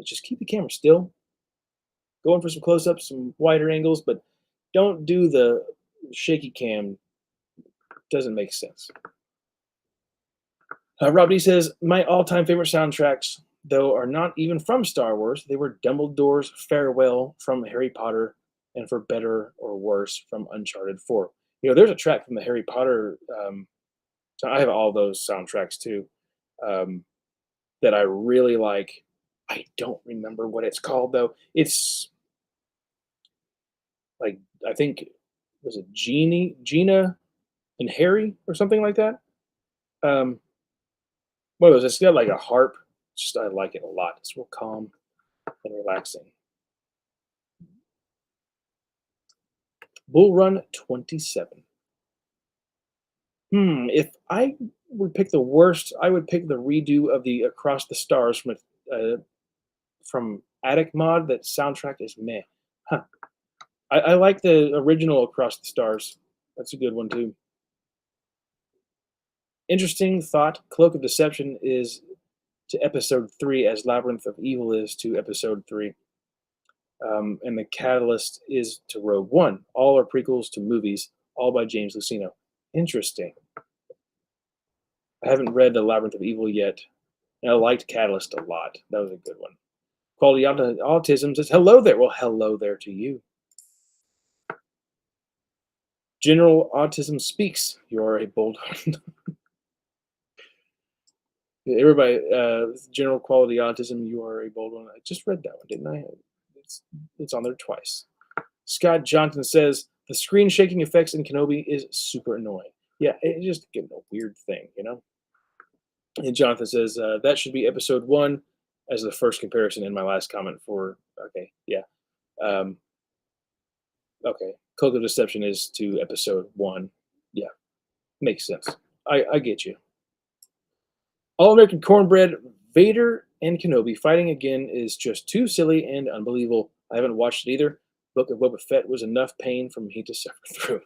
Just keep the camera still. Going for some close-ups, some wider angles, but don't do the shaky cam. Doesn't make sense. Rob D says, my all-time favorite soundtracks, though, are not even from Star Wars. They were Dumbledore's Farewell from Harry Potter and For Better or Worse from Uncharted 4. There's a track from the Harry Potter. So I have all those soundtracks too um, that I really like. I don't remember what it's called, though. It's like, I think, was it Gina and Harry or something like that? One of those. It's got like a harp. Just I like it a lot. It's real calm and relaxing. Bull Run 27. If I would pick the worst, I would pick the redo of the Across the Stars from Attic Mod. That soundtrack is meh. Huh. I like the original Across the Stars. That's a good one too. Interesting thought. Cloak of Deception is to Episode 3 as Labyrinth of Evil is to Episode 3. And the Catalyst is to Rogue One. All are prequels to movies, all by James Luceno. Interesting. I haven't read The Labyrinth of Evil yet, and I liked Catalyst a lot. That was a good one. Quality Autism says, hello there. Well, hello there to you. General Autism speaks. You are a bold Everybody, General Quality Autism, you are a bold one. I just read that one, didn't I? It's on there twice. Scott Johnson says, the screen shaking effects in Kenobi is super annoying. Yeah, it's just getting a weird thing. And Jonathan says, that should be Episode 1 as the first comparison in my last comment for, okay, yeah. Okay, Cloak of Deception is to Episode 1. Yeah, makes sense. I get you. All American Cornbread, Vader and Kenobi fighting again is just too silly and unbelievable. I haven't watched it either. Book of Boba Fett was enough pain for me to suffer through.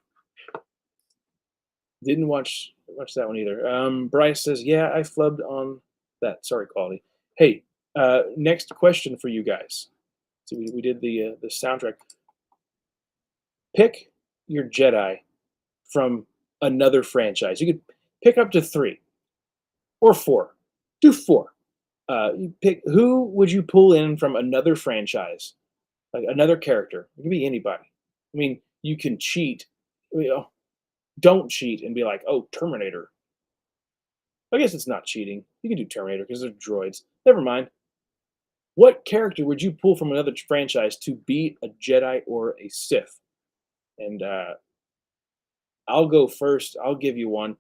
Didn't watch that one either. Bryce says, yeah, I flubbed on that. Sorry, Quality. Hey, next question for you guys. So we did the soundtrack. Pick your Jedi from another franchise. You could pick up to 3 or 4. Do 4. You pick who would you pull in from another franchise, like another character. It could be anybody. I mean, you can cheat. Don't cheat and be like, oh, Terminator. I guess it's not cheating. You can do Terminator because they're droids. Never mind. What character would you pull from another franchise to be a Jedi or a Sith? And I'll go first. I'll give you one.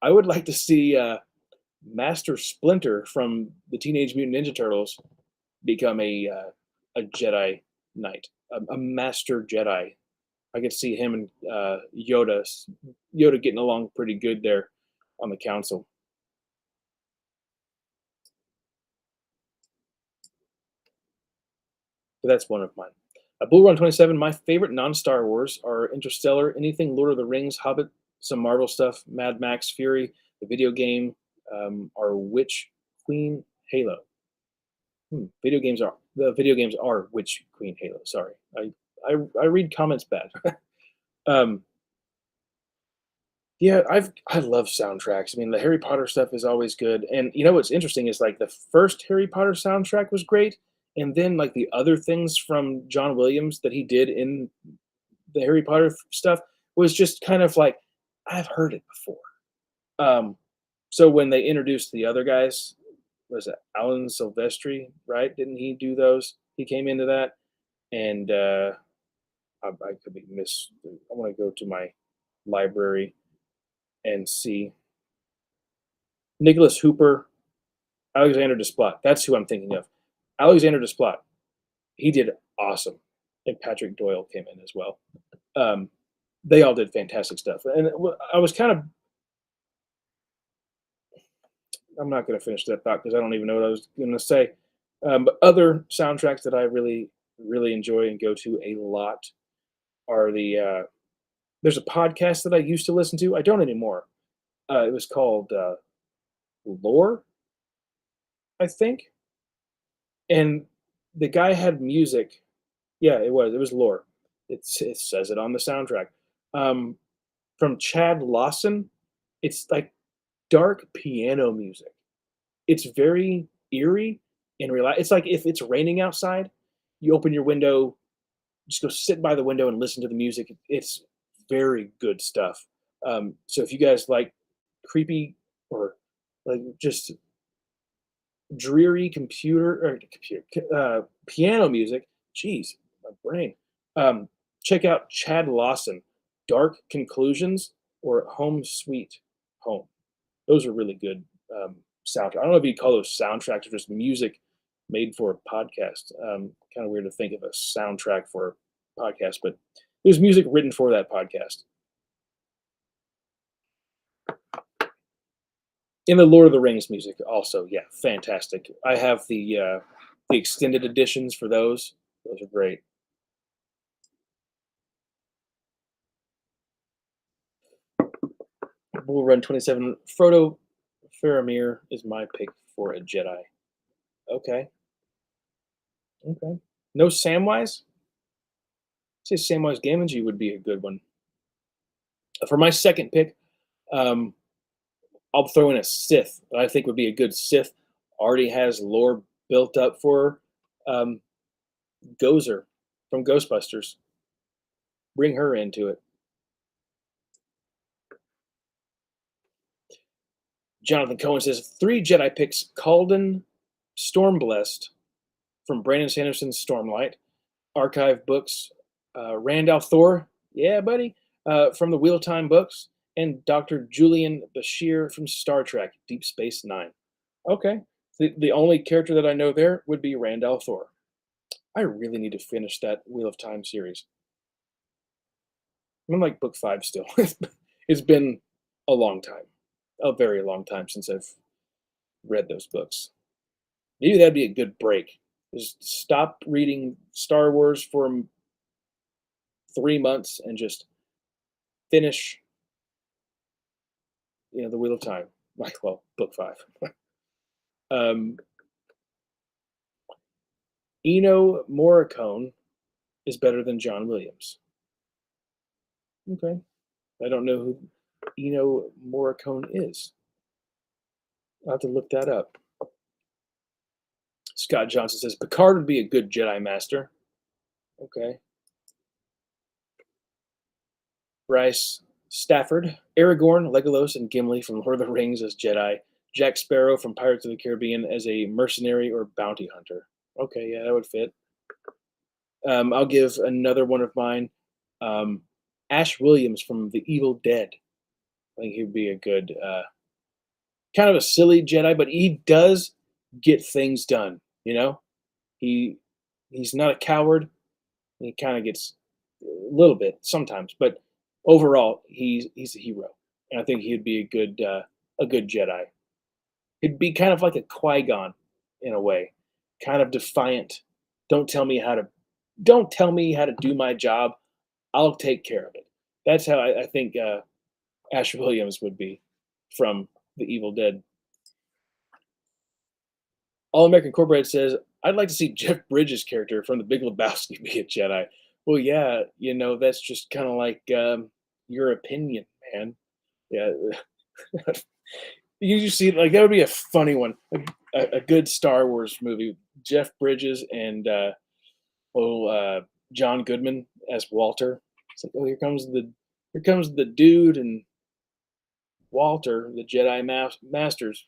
I would like to see Master Splinter from the Teenage Mutant Ninja Turtles become a Jedi Knight. a master Jedi. I could see him and Yoda getting along pretty good there on the council. So that's one of mine. Bull Run 27. My favorite non-Star Wars are Interstellar, anything Lord of the Rings, Hobbit, some Marvel stuff, Mad Max, Fury, the video game, are Witch Queen Halo. Video games are Witch Queen Halo. Sorry, I read comments bad. um, Yeah, I love soundtracks. I mean, the Harry Potter stuff is always good, and you know what's interesting is like the first Harry Potter soundtrack was great, and then like the other things from John Williams that he did in the Harry Potter stuff was just kind of like I've heard it before. Um, so when they introduced the other guys, was it Alan Silvestri, right? Didn't he do those? He came into that, and I could be miss. I want to go to my library and see Nicholas Hooper, Alexander Desplat. That's who I'm thinking of. Alexander Desplat. He did awesome, and Patrick Doyle came in as well. Um, they all did fantastic stuff, and I was kind of. I'm not going to finish that thought because I don't even know what I was going to say. But other soundtracks that I really enjoy and go to a lot are there's a podcast that I used to listen to. I don't anymore. It was called Lore, I think, and the guy had music. Yeah, it was. It was Lore. It says it on the soundtrack. Um, from Chad Lawson. It's like dark piano music. It's very eerie and relax. It's like if it's raining outside, you open your window, just go sit by the window and listen to the music. It's very good stuff. So if you guys like creepy or like just dreary piano music, geez, my brain. Um, check out Chad Lawson, Dark Conclusions or Home Sweet Home. Those are really good soundtrack. I don't know if you call those soundtracks or just music made for a podcast. Kind of weird to think of a soundtrack for a podcast, but there's music written for that podcast. In the Lord of the Rings music, also, yeah, fantastic. I have the extended editions for those. Those are great. Bull Run 27. Frodo Faramir is my pick for a Jedi. Okay, okay. No Samwise? Say Samwise Gamgee would be a good one. For my second pick, um, I'll throw in a Sith that I think would be a good Sith. Already has lore built up for um, Gozer from Ghostbusters. Bring her into it. Jonathan Cohen says three Jedi picks: Calden, Stormblessed from Brandon Sanderson's Stormlight, archive books, Rand al'Thor, yeah, buddy, from the Wheel of Time books, and Dr. Julian Bashir from Star Trek Deep Space Nine. Okay. The only character that I know there would be Rand al'Thor. I really need to finish that Wheel of Time series. I'm like book five still. It's been a long time, a very long time since I've read those books. Maybe that'd be a good break. Just stop reading Star Wars for 3 months and just finish, the Wheel of Time. Like, well, book five. um, Eno Morricone is better than John Williams. Okay. I don't know who Eno Morricone is. I'll have to look that up. Scott Johnson says Picard would be a good Jedi Master. Okay. Bryce Stafford, Aragorn, Legolas, and Gimli from Lord of the Rings as Jedi. Jack Sparrow from Pirates of the Caribbean as a mercenary or bounty hunter. Okay, yeah, that would fit. I'll give another one of mine. Um, Ash Williams from The Evil Dead. I think he'd be a good, kind of a silly Jedi, but he does get things done. He he's not a coward. He kind of gets a little bit sometimes, but overall, he's a hero, and I think he'd be a good Jedi. He'd be kind of like a Qui-Gon in a way, kind of defiant. Don't tell me how to don't tell me how to do my job. I'll take care of it. That's how I think Ash Williams would be from The Evil Dead. All American Corporate says, I'd like to see Jeff Bridges' character from The Big Lebowski be a Jedi. Well, yeah, that's just kind of like your opinion, man. Yeah, you see, like that would be a funny one, a good Star Wars movie. Jeff Bridges and John Goodman as Walter. It's like, oh, here comes the dude and Walter, the Jedi Masters.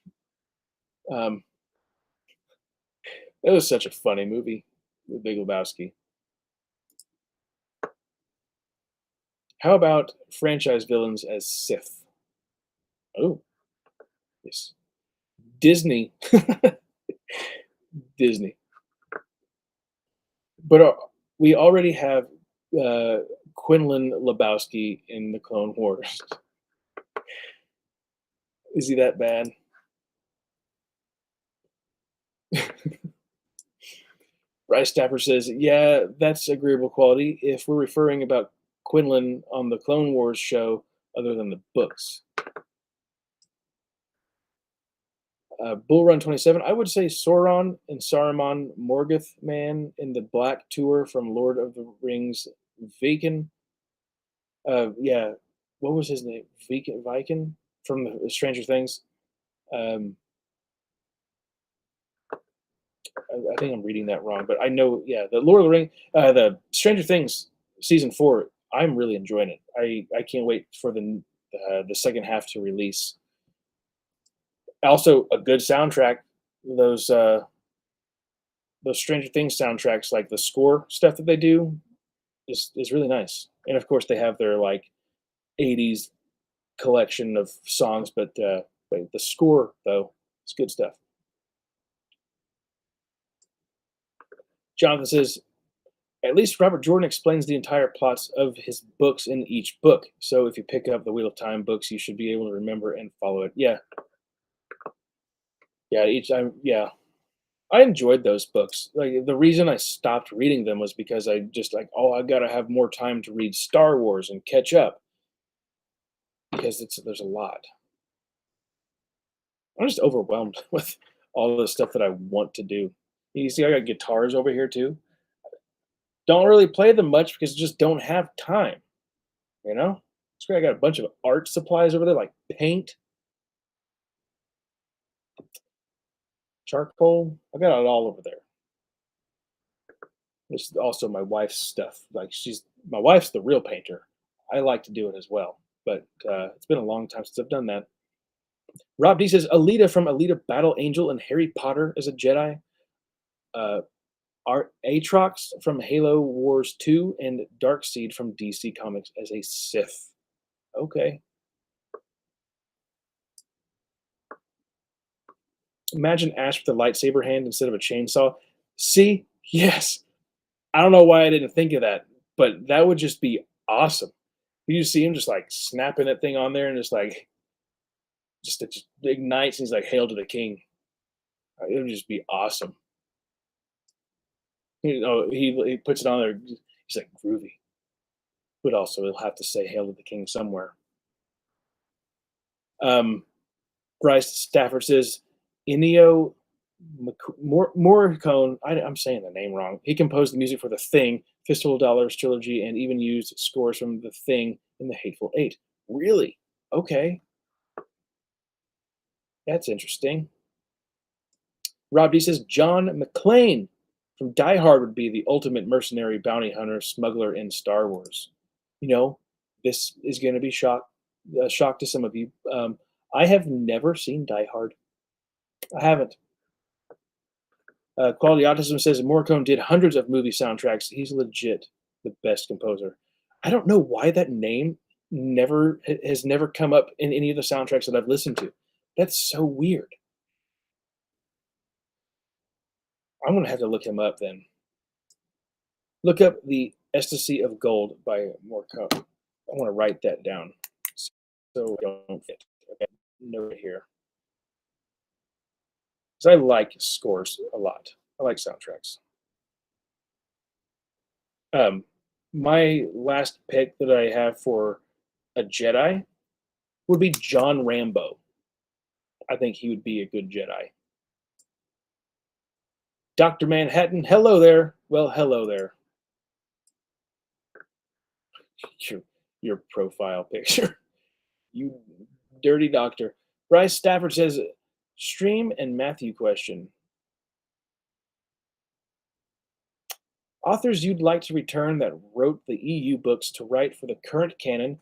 Um, it was such a funny movie, The Big Lebowski. How about franchise villains as Sith? Oh, yes, Disney, Disney. But we already have uh, Quinlan Lebowski in the Clone Wars. Is he that bad? Bryce Stapper says, "Yeah, that's agreeable quality. If we're referring about Quinlan on the Clone Wars show, other than the books." Bull Run 27. I would say Sauron and Saruman Morgoth man in the Black Tour from Lord of the Rings. Viken. Yeah, what was his name? Viken from the Stranger Things. Um, I think I'm reading that wrong, but I know, yeah, the Lord of the Ring, the Stranger Things season 4. I'm really enjoying it. I can't wait for the second half to release. Also, a good soundtrack. Those uh, those Stranger Things soundtracks, like the score stuff that they do, is really nice. And of course, they have their like '80s collection of songs, but the score though, it's good stuff. Jonathan says, at least Robert Jordan explains the entire plots of his books in each book. So if you pick up the Wheel of Time books, you should be able to remember and follow it. Yeah, yeah. Each time, yeah. I enjoyed those books. Like the reason I stopped reading them was because I just like, oh, I gotta have more time to read Star Wars and catch up because there's a lot. I'm just overwhelmed with all the stuff that I want to do. You see, I got guitars over here too. Don't really play them much because I just don't have time. You know, it's great. I got a bunch of art supplies over there, like paint, charcoal. I got it all over there. It's also my wife's stuff. Like my wife's the real painter. I like to do it as well, but it's been a long time since I've done that. Rob D says Alita from Alita Battle Angel and Harry Potter as a Jedi. Uh, Art Atrox from Halo Wars 2 and Darkseid from DC Comics as a Sith. Okay. Imagine Ash with a lightsaber hand instead of a chainsaw. See? Yes. I don't know why I didn't think of that, but that would just be awesome. You just see him just like snapping that thing on there and just like it just ignites and he's like, Hail to the King. It would just be awesome. He puts it on there. He's like groovy, but also he'll have to say Hail to the King somewhere. Um, Bryce Stafford says Ennio Morricone. I'm saying the name wrong. He composed the music for The Thing, Fistful of Dollars trilogy, and even used scores from The Thing in The Hateful Eight. Really? Okay, that's interesting. Rob D says John McClane from Die Hard would be the ultimate mercenary bounty hunter smuggler in Star Wars. You know, this is going to be a shock to some of you. I have never seen Die Hard. I haven't. Quality Autism says Morricone did hundreds of movie soundtracks. He's legit the best composer. I don't know why that name has never come up in any of the soundtracks that I've listened to. That's so weird. I'm gonna have to look him up then. Look up the Ecstasy of Gold by Morco. I want to write that down so I don't forget. Okay, note it here. Because I like scores a lot. I like soundtracks. Um, my last pick that I have for a Jedi would be John Rambo. I think he would be a good Jedi. Dr. Manhattan, hello there. Well, hello there. Your, your profile picture. You dirty doctor. Bryce Stafford says, stream and Matthew question. Authors you'd like to return that wrote the EU books to write for the current canon,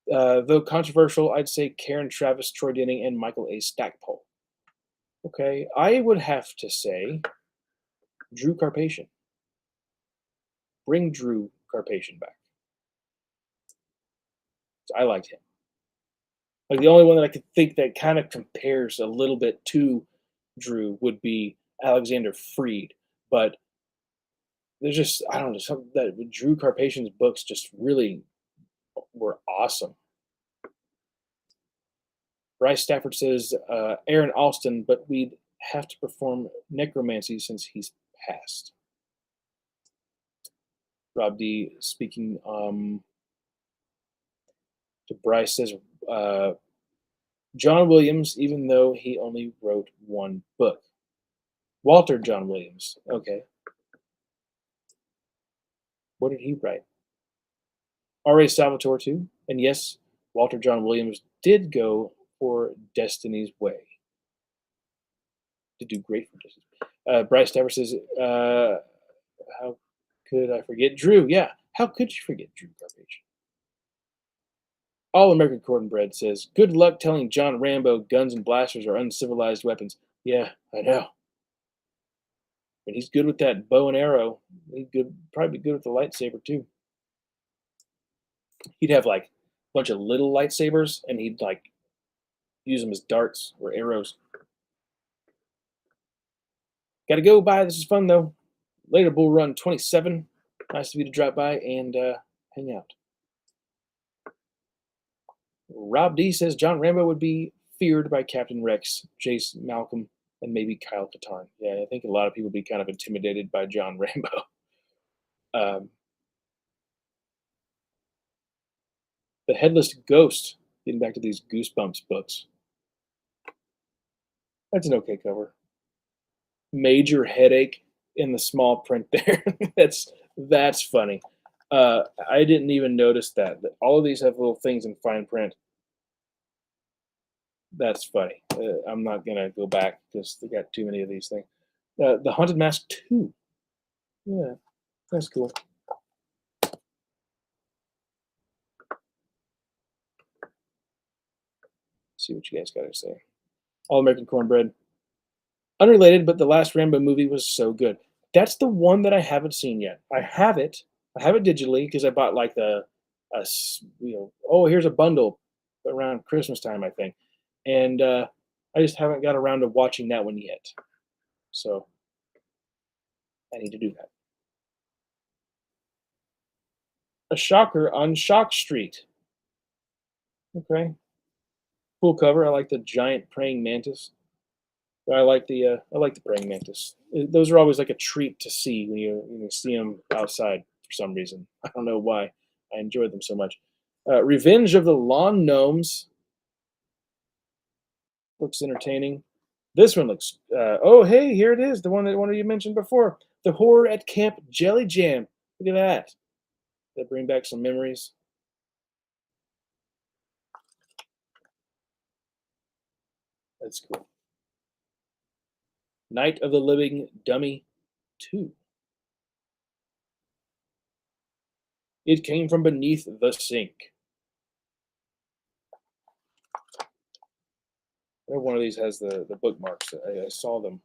though controversial, I'd say Karen Travis, Troy Denning, and Michael A. Stackpole. Okay, I would have to say Drew Carpathian. Bring Drew Carpathian back. I liked him. Like the only one that I could think that kind of compares a little bit to Drew would be Alexander Freed, but there's just I don't know something that Drew Carpathian's books just really were awesome. Bryce Stafford says Aaron Alston, but we'd have to perform necromancy since he's passed. Rob D speaking to Bryce says John Williams, even though he only wrote one book. Walter John Williams. Okay. What did he write? R.A. Salvatore too. And yes, Walter John Williams did go for Destiny's Way. Did do great for Destiny's Way. Bryce Stafford says, how could I forget Drew? Yeah, how could you forget Drew Carpathian? All American Cornbread says, good luck telling John Rambo guns and blasters are uncivilized weapons. Yeah, I know. And he's good with that bow and arrow. He'd probably be good with the lightsaber too. He'd have like a bunch of little lightsabers and he'd like use them as darts or arrows. Gotta go. Bye. This is fun though. Later, Bull Run 27. Nice of you to drop by and hang out. Rob D says John Rambo would be feared by Captain Rex, Jace Malcolm, and maybe Kyle Katarn. Yeah, I think a lot of people would be kind of intimidated by John Rambo. Um, the Headless Ghost, getting back to these Goosebumps books. That's an okay cover. Major headache in the small print there. that's funny. I didn't even notice that. All of these have little things in fine print. That's funny. I'm not gonna go back because they got too many of these things. The Haunted Mask 2. Yeah, that's cool. See what you guys got to say. All American Cornbread. Unrelated, but the last Rambo movie was so good. That's the one that I haven't seen yet. I have it. I have it digitally because I bought like oh, here's a bundle around Christmas time, I think. And I just haven't got around to watching that one yet. So I need to do that. A shocker on Shock Street. Okay. Cool cover. I like the giant praying mantis. I like the praying mantis. Those are always like a treat to see when you see them outside for some reason. I don't know why. I enjoy them so much. Revenge of the Lawn Gnomes looks entertaining. This one looks. Oh, hey, here it is. The one that one of you mentioned before. The Horror at Camp Jelly Jam. Look at that. That bring back some memories. That's cool. Night of the Living Dummy 2. It came from beneath the sink. Every one of these has the bookmarks. I saw them.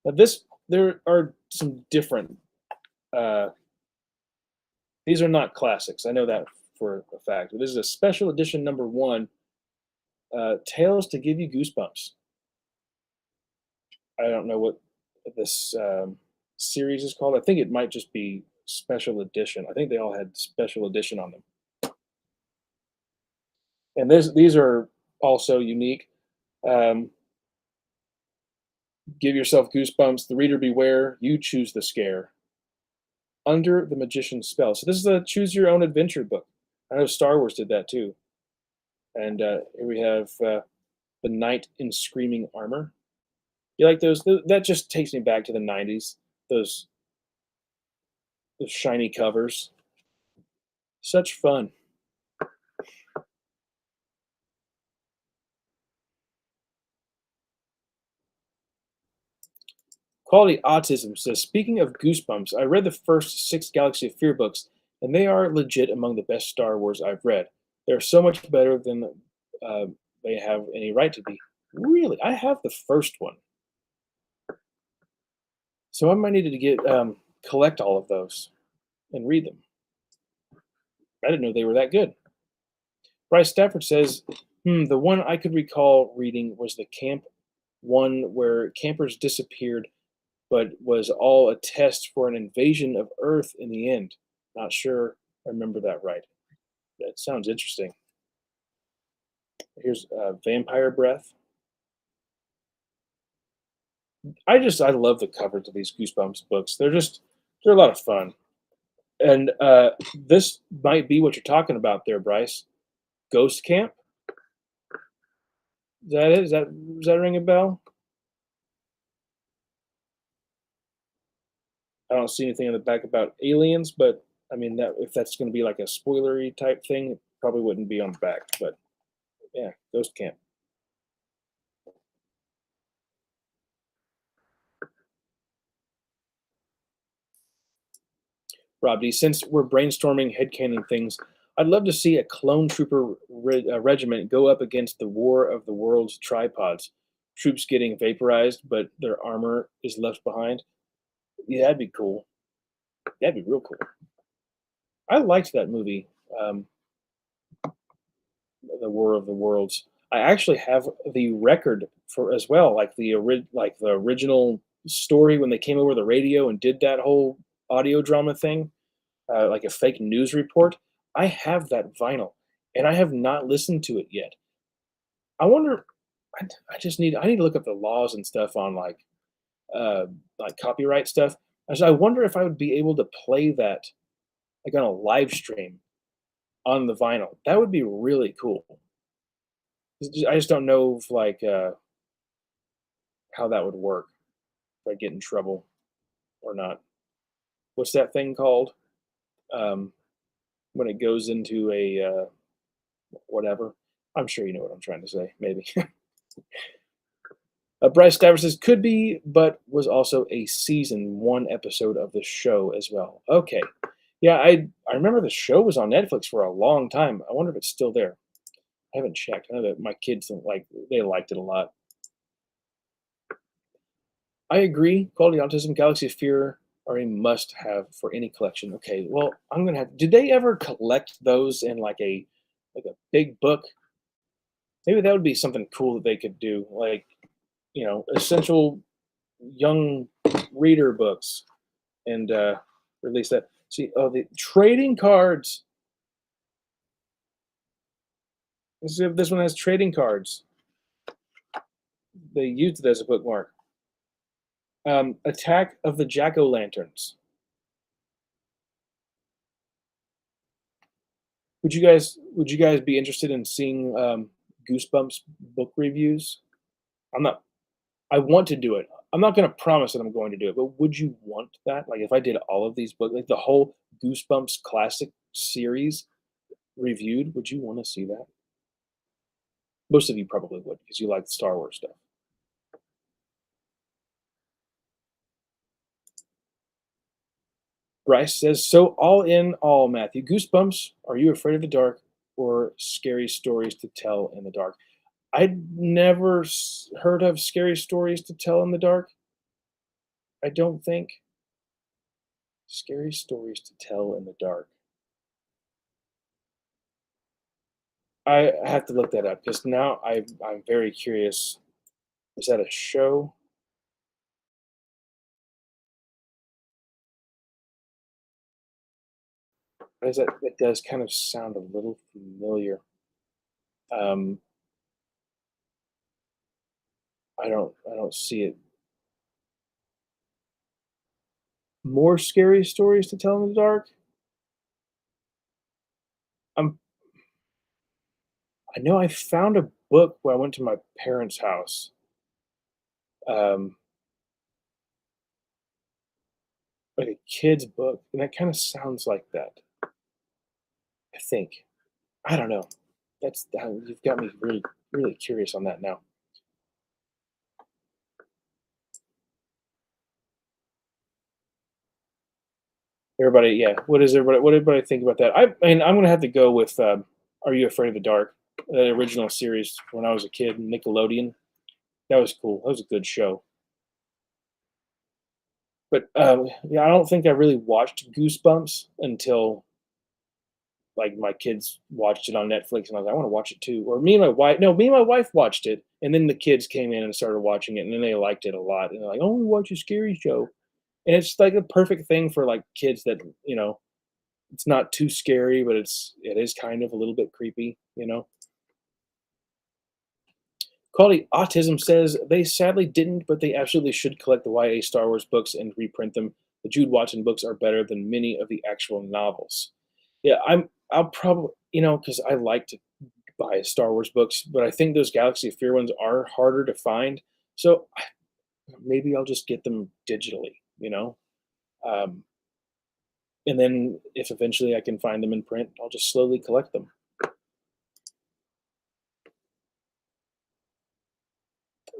Now there are some different. Uh, these are not classics. I know that for a fact. But this is a special edition number 1. Tales to Give You Goosebumps. I don't know what this series is called. I think it might just be special edition. I think they all had special edition on them. And these are also unique. Um, Give yourself goosebumps. The reader beware. You choose the scare. Under the magician's spell. So this is a choose your own adventure book. I know Star Wars did that too. And here we have the knight in screaming armor. You like those? That just takes me back to the '90s. Those those shiny covers. Such fun. Quality Autism says, speaking of Goosebumps, I read the first six Galaxy of Fear books, and they are legit among the best Star Wars I've read. They're so much better than uh, they have any right to be. Really? I have the first one. So I might need to get collect all of those and read them. I didn't know they were that good. Bryce Stafford says, the one I could recall reading was the camp one where campers disappeared, but was all a test for an invasion of Earth in the end. Not sure I remember that right. That sounds interesting. Here's Vampire Breath. I love the covers of these Goosebumps books. They're a lot of fun. And this might be what you're talking about there, Bryce. Ghost Camp. Is that it? Does that ring a bell? I don't see anything on the back about aliens, but I mean that if that's going to be like a spoilery type thing, it probably wouldn't be on the back. But yeah, Ghost Camp. Rob D, since we're brainstorming headcanon things, I'd love to see a clone trooper regiment go up against the War of the Worlds tripods. Troops getting vaporized, but their armor is left behind. Yeah, that'd be cool. That'd be real cool. I liked that movie, um, The War of the Worlds. I actually have the record for as well, like like the original story when they came over the radio and did that whole audio drama thing, like a fake news report. I have that vinyl, and I have not listened to it yet. I wonder. I need to look up the laws and stuff on uh, like copyright stuff. I wonder if I would be able to play that like on a live stream on the vinyl. That would be really cool. I just don't know if how that would work if I get in trouble or not. What's that thing called? Um, when it goes into a whatever. I'm sure you know what I'm trying to say. Maybe. Bryce Staver says could be, but was also a season one episode of the show as well. Okay, yeah, I remember the show was on Netflix for a long time. I wonder if it's still there. I haven't checked. I know that my kids don't like they liked it a lot. I agree. Quality Autism, Galaxy of Fear are a must-have for any collection. Okay, well, I'm gonna have. Did they ever collect those in like a big book? Maybe that would be something cool that they could do. Like essential young reader books and release that. See, oh, the trading cards. Let's see if this one has trading cards. They used it as a bookmark. Attack of the Jack O' Lanterns. Would you guys be interested in seeing Goosebumps book reviews? I'm not. I want to do it. I'm not going to promise that I'm going to do it, but would you want that? Like if I did all of these books, like the whole Goosebumps classic series reviewed, would you want to see that? Most of you probably would because you like Star Wars stuff. Bryce says, so all in all, Matthew, Goosebumps, are you afraid of the dark or scary stories to tell in the dark? I'd never heard of scary stories to tell in the dark. I don't think. Scary stories to tell in the dark. I have to look that up because now I'm very curious. Is that a show? Is that a show? What is that? That does kind of sound a little familiar. Um, I don't see it. More scary stories to tell in the dark? Um, I know I found a book when I went to my parents' house, um, like a kid's book, and that kinda sounds like that, I think. I don't know. That's you've got me really, really curious on that now. Everybody, yeah. What did everybody think about that? I mean, I'm gonna have to go with, Are You Afraid of the Dark? The original series when I was a kid, Nickelodeon. That was cool. That was a good show. But, yeah, I don't think I really watched Goosebumps until, like, my kids watched it on Netflix, and I was like, "I wanna watch it too." Or me and my wife watched it, and then the kids came in and started watching it, and then they liked it a lot, and they're like, "Oh, we watch a scary show." And it's like a perfect thing for, like, kids that, it's not too scary, but it is kind of a little bit creepy, you know? Quality Autism says they sadly didn't, but they absolutely should collect the YA Star Wars books and reprint them. The Jude Watson books are better than many of the actual novels. Yeah, I'll probably, because I like to buy Star Wars books, but I think those Galaxy of Fear ones are harder to find. So maybe I'll just get them digitally. Um, and then if eventually I can find them in print, I'll just slowly collect them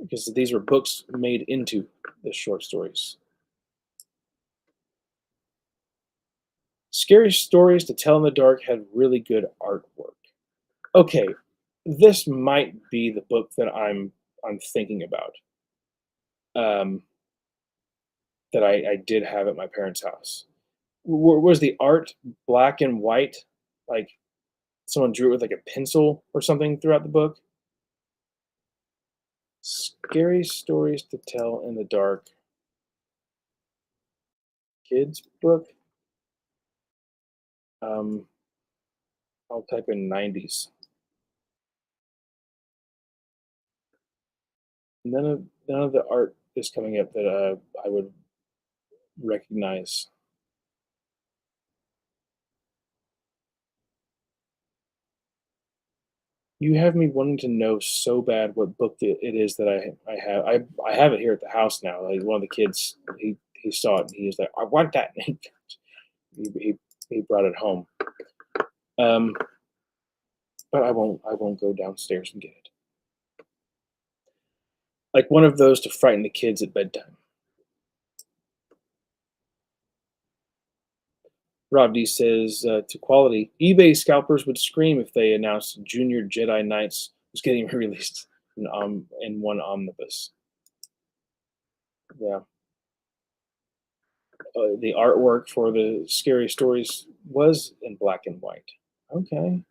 because these were books made into the short stories. Scary Stories to Tell in the Dark had really good artwork. Okay, this might be the book that I'm thinking about. Um, that I did have at my parents' house. Was the art black and white? Like someone drew it with like a pencil or something throughout the book? Scary Stories to Tell in the Dark. Kids book. Um, I'll type in 90s. None of the art is coming up that I would recognize. You have me wanting to know so bad what book it is that I have. I have it here at the house now. Like one of the kids, he saw it and he was like, "I want that." He brought it home. Um, but I won't go downstairs and get it. Like one of those to frighten the kids at bedtime. Rob D says to quality, eBay scalpers would scream if they announced Junior Jedi Knights was getting released in one omnibus. Yeah. The artwork for the scary stories was in black and white. Okay.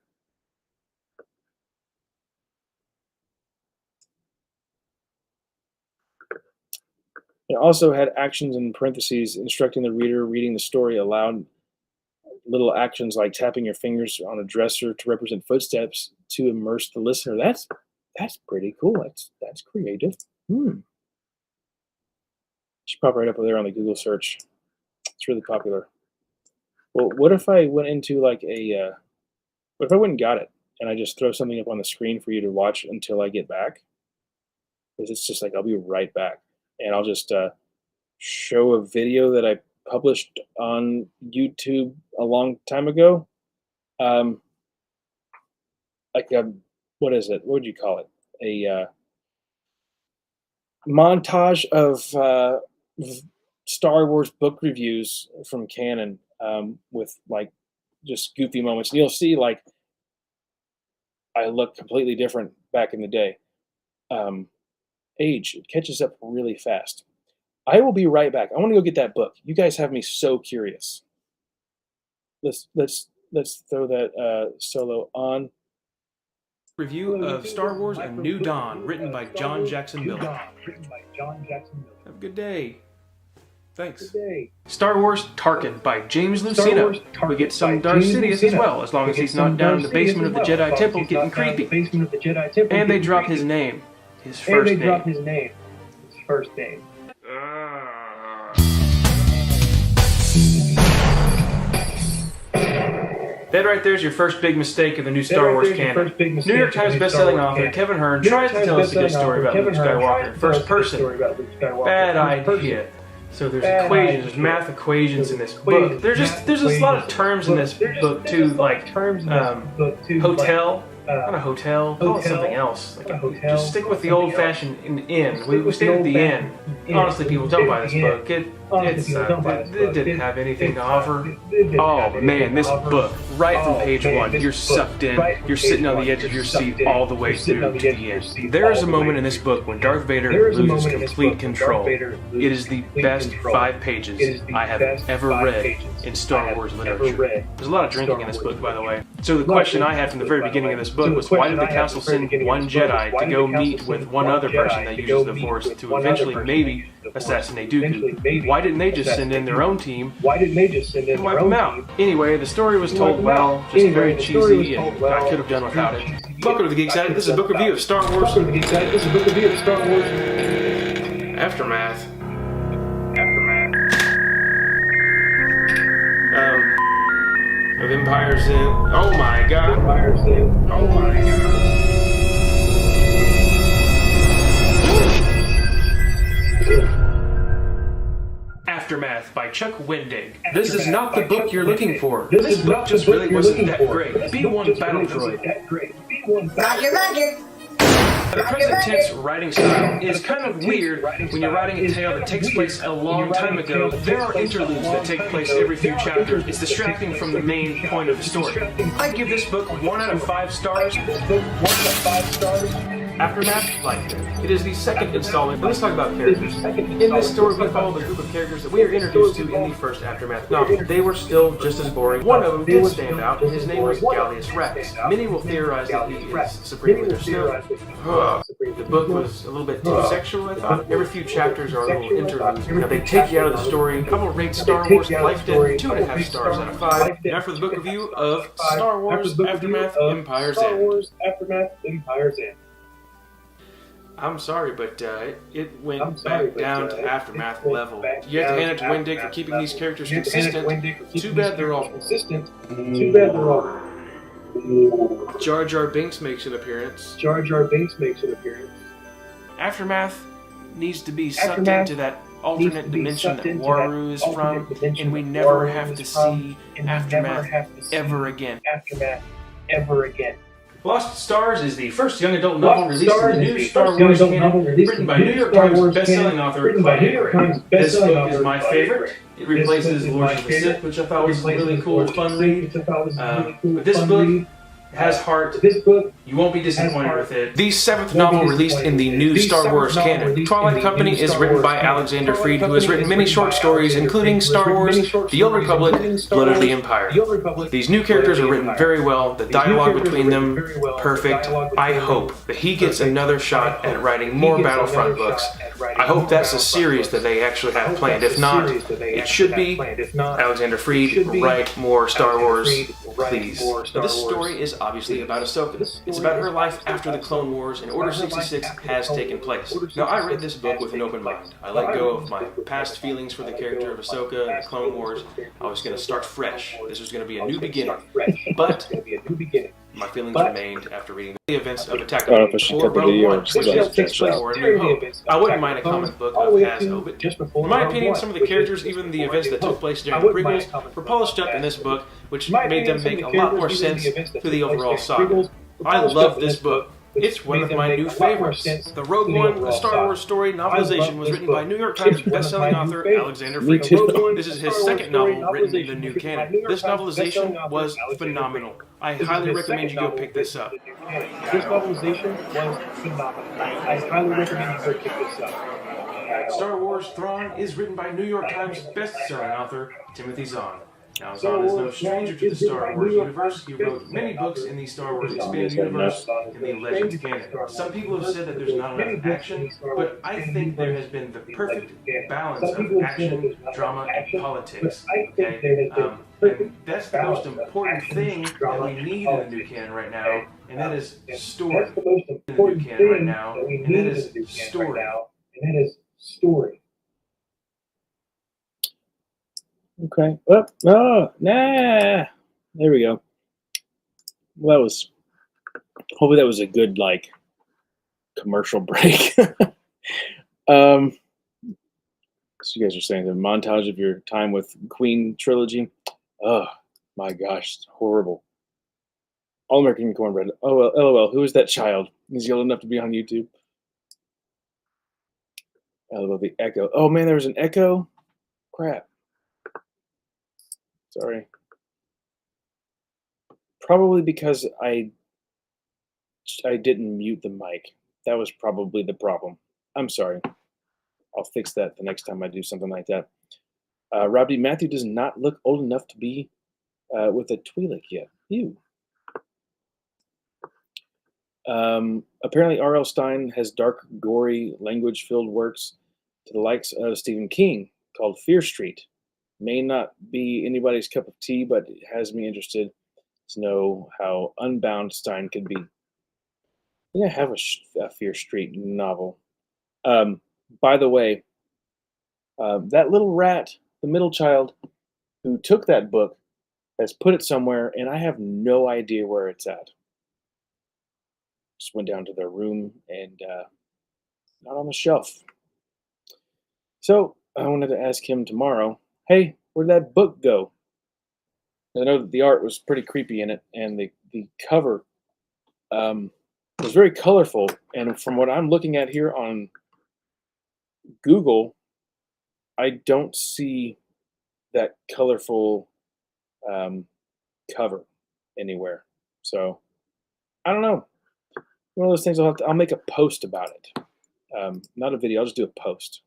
It also had actions in parentheses instructing the reader reading the story aloud. Little actions like tapping your fingers on a dresser to represent footsteps to immerse the listener. That's pretty cool. That's creative. Hmm. Should pop right up there on the Google search. It's really popular. Well, what if I went into like what if I went and got it and I just throw something up on the screen for you to watch until I get back? Because it's just like I'll be right back, and I'll just show a video that I published on YouTube a long time ago. Um, like what is it? What would you call it? A montage of Star Wars book reviews from canon with like just goofy moments. And you'll see like I look completely different back in the day. Um, age it catches up really fast. I will be right back. I want to go get that book. You guys have me so curious. Let's throw that solo on. Review of Star Wars A New Dawn, written by John Jackson Miller. Have a good day. Thanks. Star Wars Tarkin by James Luceno. We get some Darth Sidious as well, as long as he's not down in the basement of the Jedi Temple getting creepy. And they drop his name. His first name. That right there is your first big mistake of the new Star Wars canon. New York Times bestselling author Kevin Hearn tries to tell us a good story about Luke Skywalker in first person. Bad idea. So there's equations, there's math equations in this book. There's a lot of terms in this book too, like hotel. Not a hotel, call it something else. Just stick with the old-fashioned inn. We stayed at the inn. Honestly, people don't buy this book. It didn't have anything to offer. Oh man, this book, right from page 1, you're sucked in. You're sitting on the edge of your seat all the way through to the end. There is a moment in this book when Darth Vader loses complete control. It is the best 5 pages I have ever read in Star Wars literature. There's a lot of drinking in this book, by the way. So the question I had from the very beginning of this book was, why did the Council send one Jedi to go meet with one other person that uses the Force to eventually maybe assassinate Dooku? Why didn't they just send in their own team and wipe them out? Anyway, the story was told well, just very cheesy, and I could have done without it. Welcome to the Geeks Attic. This is a book review of Star Wars. Aftermath. Of Empire's in. Oh my god. Aftermath by Chuck Wendig. This is not the book you're looking for. This book just really wasn't that great. B1 Battle Droid. Roger. The present tense writing style is kind of weird when you're writing a tale that takes place a long time ago. There are interludes that take place every few chapters. It's distracting from the main point of the story. I give this book 1 out of 5 stars. Aftermath, like it is the second installment. Let's talk about characters. In this story, we follow the group of characters that we are introduced to in the first Aftermath novel. They were still just as boring. One of them did stand out, and his name was Gallius Rex. Many will theorize that he is Supreme Leader Snow. The book was a little bit too sexual, I thought. Every few chapters are little interludes. Now they take you out of the story. I will rate Star Wars Life Debt 2.5 stars out of 5. Now for the book review of Star Wars Aftermath Empire's End. I'm sorry, but it went back down to Aftermath level. You have to hand it to Wendig for keeping these characters consistent. Too bad they're all consistent. Jar Jar Binks makes an appearance. Aftermath needs to be sucked into that alternate dimension that Waru is from, and we never have to see Aftermath ever again. Lost Stars is the first young adult novel released in the new Star Wars canon, written by New York Times bestselling author Clyde Avery. This book is my favorite. It replaces Lord of the Sith, which I thought was a really cool, fun read. But this book has heart. You won't be disappointed with it. The 7th novel released in the new Star Wars canon. Twilight Company is written by Alexander Freed, who has written many short stories, including Star Wars, The Old Republic, Blood of the Empire. These new characters are written very well. The dialogue between them, perfect. I hope that he gets another shot at writing more Battlefront books. I hope that's a series that they actually have planned. If not, it should be. Alexander Freed, write more Star Wars, please. Now, this story is obviously about Ahsoka. It's about her life after the Clone Wars, and Order 66 has taken place. Now, I read this book with an open mind. I let go of my past feelings for the character of Ahsoka and the Clone Wars. I was going to start fresh. This was going to be a new beginning. But my feelings remained after reading the events of Attack on Titan or Rogue One, which takes place for A New Hope. I wouldn't mind a comic book of As-Ho, but in my opinion, some of the characters, even the events that took place during the prequels, were polished up in this book, which made them make a lot more sense through the overall saga. I love this book. It's one of my new favorites. The Rogue One, the Star Wars story novelization, was written by New York Times bestselling author Alexander Freed. This is his second novel written in the new canon. This novelization was phenomenal. I highly recommend you go pick this up. Star Wars Thrawn is written by New York Times bestselling author Timothy Zahn. Now, Zahn is no stranger to the Star Wars universe. He wrote many books in the Star Wars expanded universe in the Legends canon. Some people have said that there's not enough action, but I think there has been the perfect balance of action, drama, and politics. Okay, and that's the most important thing that we need in the new canon right now, and that is story. In the new canon right now, and that is story. Okay. Oh, oh, nah. There we go. Well, that was. Hopefully, that was a good like commercial break. So you guys are saying the montage of your time with Queen trilogy. Oh my gosh, it's horrible. All American Cornbread. Oh well, LOL. Who is that child? He's old enough to be on YouTube. LOL. The echo. Oh man, there was an echo. Crap. Sorry. Probably because I didn't mute the mic. That was probably the problem. I'm sorry. I'll fix that the next time I do something like that. Rob D. Matthew does not look old enough to be with a Twi'lek yet. Ew. Apparently, R.L. Stein has dark, gory, language-filled works to the likes of Stephen King called Fear Street. May not be anybody's cup of tea, but it has me interested to know how unbound Stein could be. I think I have a Fear Street novel. By the way, that little rat, the middle child who took that book, has put it somewhere, and I have no idea where it's at. Just went down to their room and not on the shelf. So I wanted to ask him tomorrow, hey, where'd that book go? I know that the art was pretty creepy in it, and the cover was very colorful. And from what I'm looking at here on Google, I don't see that colorful cover anywhere. So I don't know. One of those things I'll make a post about it. Not a video. I'll just do a post.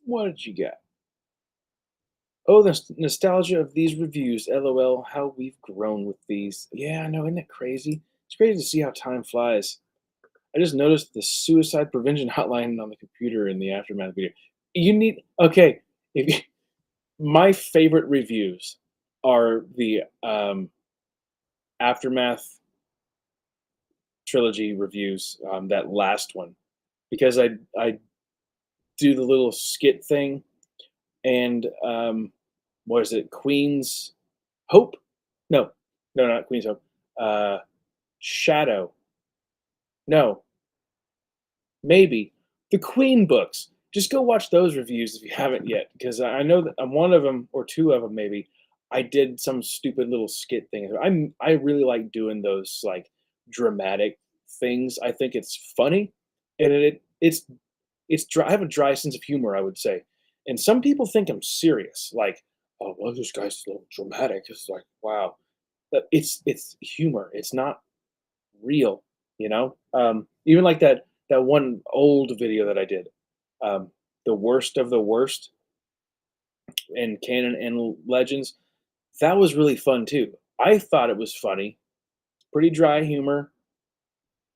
What did you get? Oh, the nostalgia of these reviews. LOL, how we've grown with these. Yeah, I know, isn't it crazy? It's crazy to see how time flies. I just noticed the suicide prevention hotline on the computer in the aftermath video. You need okay. If you, my favorite reviews are the aftermath trilogy reviews. That last one, because I do the little skit thing, and what is it? Queen's Hope? No, no, not Queen's Hope. Shadow. No, maybe the Queen books. Just go watch those reviews if you haven't yet, because I know that on one of them or two of them maybe I did some stupid little skit thing. I really like doing those like dramatic things. I think it's funny, and it's dry. I have a dry sense of humor, I would say, and some people think I'm serious. Like, oh well, this guy's a little dramatic. It's like, wow, but it's humor. It's not real, you know. Even like that one old video that I did, the worst of the worst in canon and legends. That was really fun too. I thought it was funny, pretty dry humor.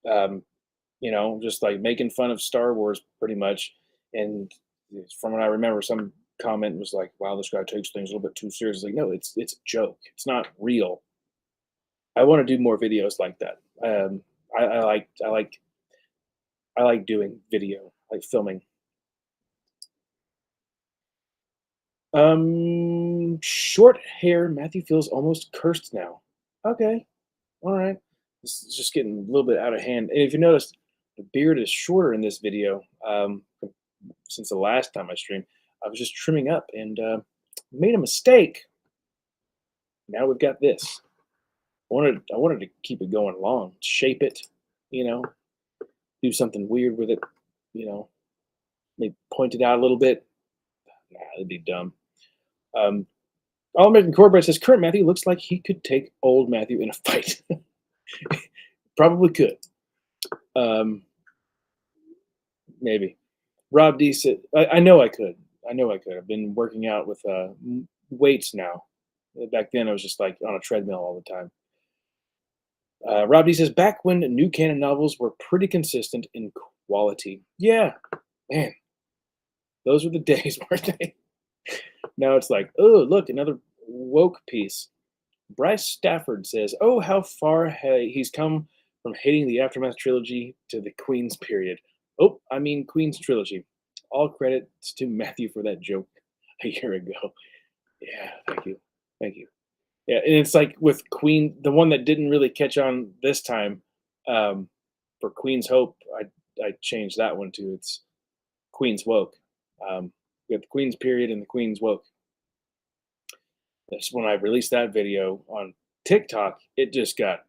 Um, just like making fun of Star Wars pretty much. And from what I remember, some comment was like, "Wow, this guy takes things a little bit too seriously." No, it's a joke. It's not real. I want to do more videos like that. I like doing video, like filming. Short hair. Matthew feels almost cursed now. Okay, all right. This is just getting a little bit out of hand. And if you notice, the beard is shorter in this video since the last time I streamed. I was just trimming up and made a mistake. Now we've got this. I wanted to keep it going long, shape it, you know, do something weird with it, you know, maybe point it out a little bit. Nah, that'd be dumb. All American Corporate says current Matthew looks like he could take old Matthew in a fight. Probably could. Maybe. Rob D said, I know I could. I know I could. I've been working out with weights now. Back then, I was just like on a treadmill all the time. Rob D says, back when new canon novels were pretty consistent in quality. Yeah, man, those were the days, weren't they? Now it's like, oh, look, another woke piece. Bryce Stafford says, oh, how far he's come from hating the Aftermath trilogy to the Queen's period. Oh, I mean, Queen's trilogy. All credits to Matthew for that joke a year ago. Yeah, thank you. Thank you. Yeah, and it's like with Queen, the one that didn't really catch on this time, for Queen's Hope, I changed that one to it's Queen's Woke. We have the Queen's Period and the Queen's Woke. That's when I released that video on TikTok. It just got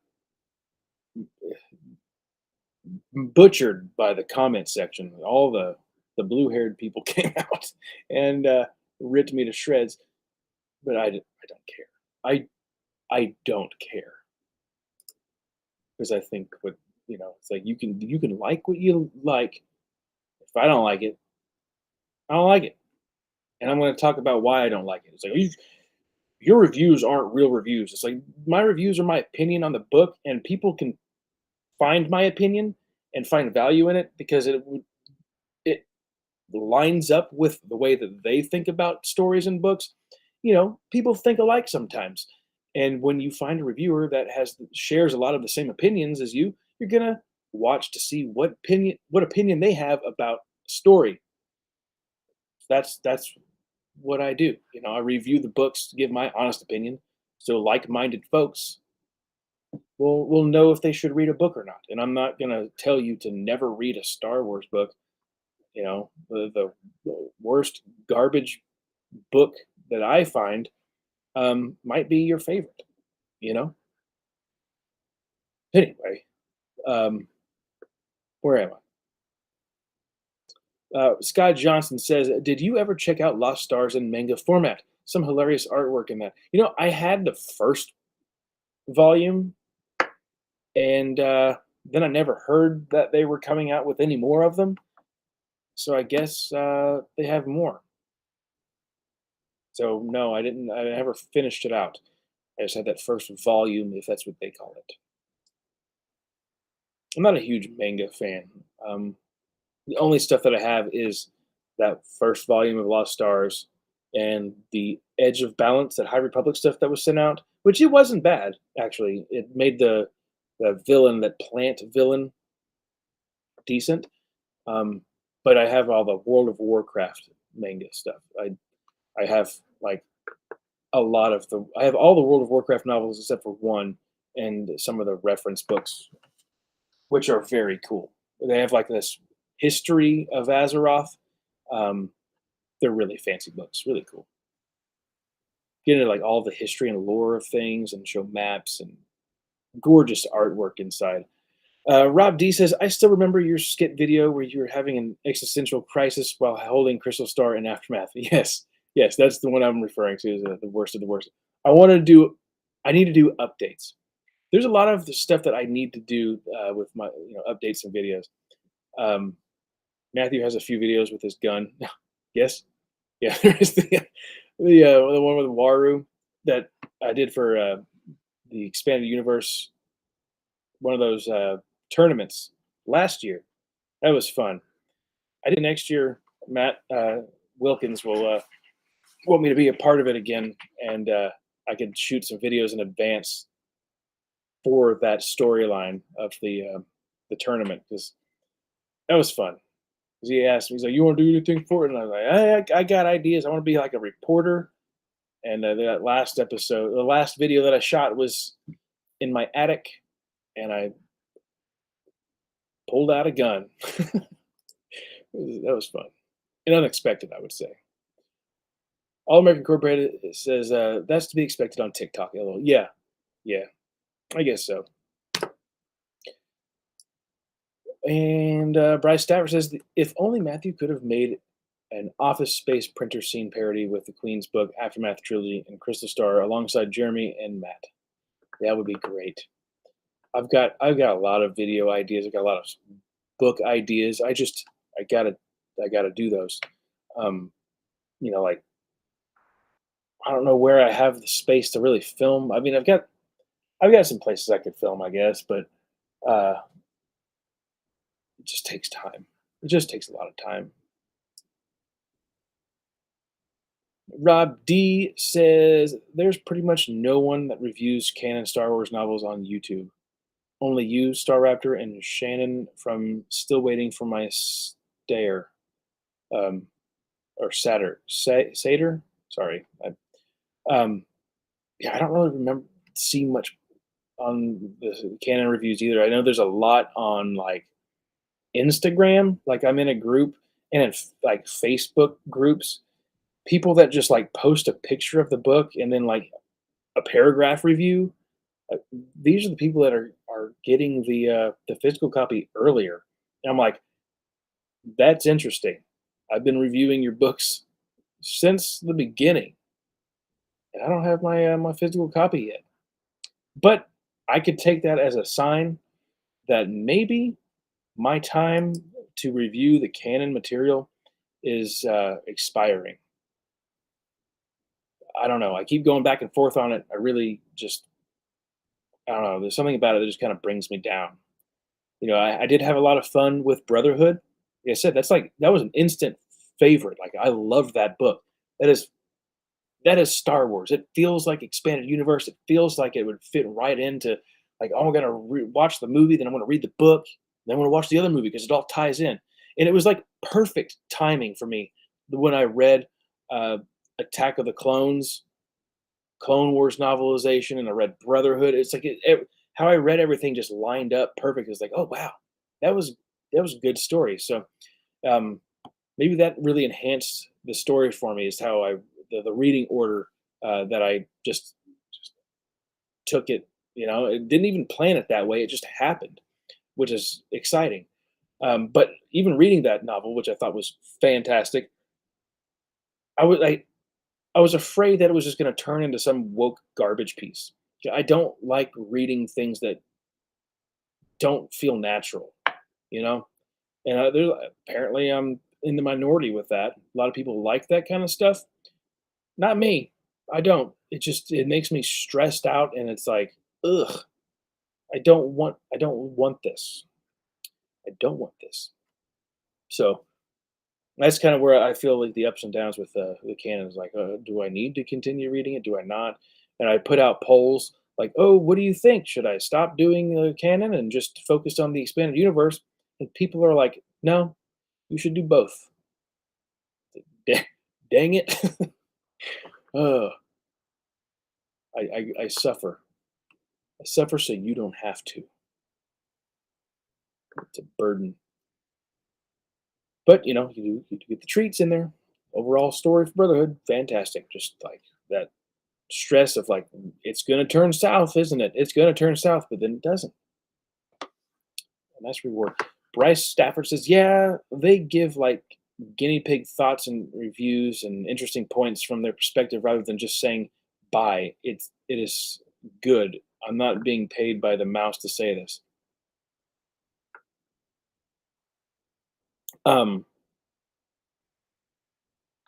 butchered by the comment section. All the blue haired people came out and ripped me to shreds. But I don't care. I don't care because I think what it's like you can like what you like. If I don't like it, I don't like it, and I'm going to talk about why I don't like it. It's like your reviews aren't real reviews. It's like my reviews are my opinion on the book, and people can find my opinion and find value in it because it lines up with the way that they think about stories and books. People think alike sometimes. And when you find a reviewer that shares a lot of the same opinions as you, you're gonna watch to see what opinion they have about story. That's what I do. I review the books to give my honest opinion. So like-minded folks will know if they should read a book or not. And I'm not gonna tell you to never read a Star Wars book. The worst garbage book that I find might be your favorite. You know. Anyway, um, where am I? Scott Johnson says, "Did you ever check out Lost Stars in manga format? Some hilarious artwork in that." I had the first volume, and then I never heard that they were coming out with any more of them. So I guess they have more. So no, I didn't. I never finished it out. I just had that first volume, if that's what they call it. I'm not a huge manga fan. The only stuff that I have is that first volume of Lost Stars and the Edge of Balance, that High Republic stuff that was sent out, which it wasn't bad actually. It made the villain, that plant villain, decent. Um, but I have all the World of Warcraft manga stuff. I have like a lot of the. I have all the World of Warcraft novels except for one, and some of the reference books, which are very cool. They have like this history of Azeroth. Um, they're really fancy books, really cool. Get into like all the history and lore of things and show maps and gorgeous artwork inside. Rob D says, I still remember your skit video where you were having an existential crisis while holding Crystal Star in Aftermath. Yes, yes, that's the one I'm referring to, is the worst of the worst. I need to do updates. There's a lot of the stuff that I need to do with my updates and videos. Matthew has a few videos with his gun. Yes, yeah, there is the one with Waru that I did for the expanded universe, one of those tournaments last year. That was fun. I did next year. Matt Wilkins will want me to be a part of it again, and I could shoot some videos in advance for that storyline of the tournament, because that was fun. 'Cause he asked me, he's like, "You want to do anything for it?" And I was like, I got ideas. I want to be like a reporter." And that last episode, the last video that I shot was in my attic, and I pulled out a gun. That was fun and unexpected, I would say. All American Incorporated says that's to be expected on TikTok. LOL. Yeah, yeah, I guess so. And Bryce Stafford says, if only Matthew could have made an Office Space printer scene parody with the Queen's book Aftermath trilogy and Crystal Star alongside Jeremy and Matt. That would be great. I've got a lot of video ideas. I've got a lot of book ideas. I gotta do those. like I don't know where I have the space to really film. I mean, I've got some places I could film, I guess, but uh, it just takes time. It just takes a lot of time. Rob D says there's pretty much no one that reviews canon Star Wars novels on YouTube. Only you, Star Raptor, and Shannon from Still Waiting for My Stare. Um, or Satyr. Satyr? Sorry. Yeah, I don't really remember seeing much on the canon reviews either. I know there's a lot on like Instagram. Like I'm in a group and in like Facebook groups, people that just like post a picture of the book and then like a paragraph review. uh, These are the people that are getting the physical copy earlier. And I'm like, that's interesting. I've been reviewing your books since the beginning, and I don't have my physical copy yet. But I could take that as a sign that maybe my time to review the canon material is expiring. I don't know. I keep going back and forth on it. I really just, I don't know. There's something about it that just kind of brings me down. I did have a lot of fun with Brotherhood. Like I said, that was an instant favorite. Like I love that book. That is that is Star Wars. It feels like expanded universe. It feels like it would fit right into like, oh, I'm gonna watch the movie, then I'm gonna read the book, then I'm gonna watch the other movie because it all ties in. And it was like perfect timing for me when I read uh, Attack of the Clones, Clone Wars novelization, and I read Brotherhood. It's like how I read everything just lined up perfect. It's like, oh wow, that was that was a good story. So um, maybe that really enhanced the story for me is how the reading order that I just took it. It didn't even plan it that way. It just happened, which is exciting. But even reading that novel, which I thought was fantastic, I was I was afraid that it was just going to turn into some woke garbage piece. Yeah, I don't like reading things that don't feel natural, you know. And apparently I'm in the minority with that. A lot of people like that kind of stuff. Not me. I don't. It makes me stressed out and it's like, ugh, I don't want this. I don't want this. So that's kind of where I feel like the ups and downs with the canon is like, do I need to continue reading it? Do I not? And I put out polls like, oh, what do you think? Should I stop doing the canon and just focus on the expanded universe? And people are like, no, you should do both. Dang it. uh, I suffer. I suffer so you don't have to. It's a burden. But you do get the treats in there. Overall story for Brotherhood, fantastic. Just like that stress of like it's gonna turn south, isn't it? It's gonna turn south, but then it doesn't. A nice reward. Bryce Stafford says, yeah, they give like guinea pig thoughts and reviews and interesting points from their perspective rather than just saying bye. It is good. I'm not being paid by the mouse to say this. Um,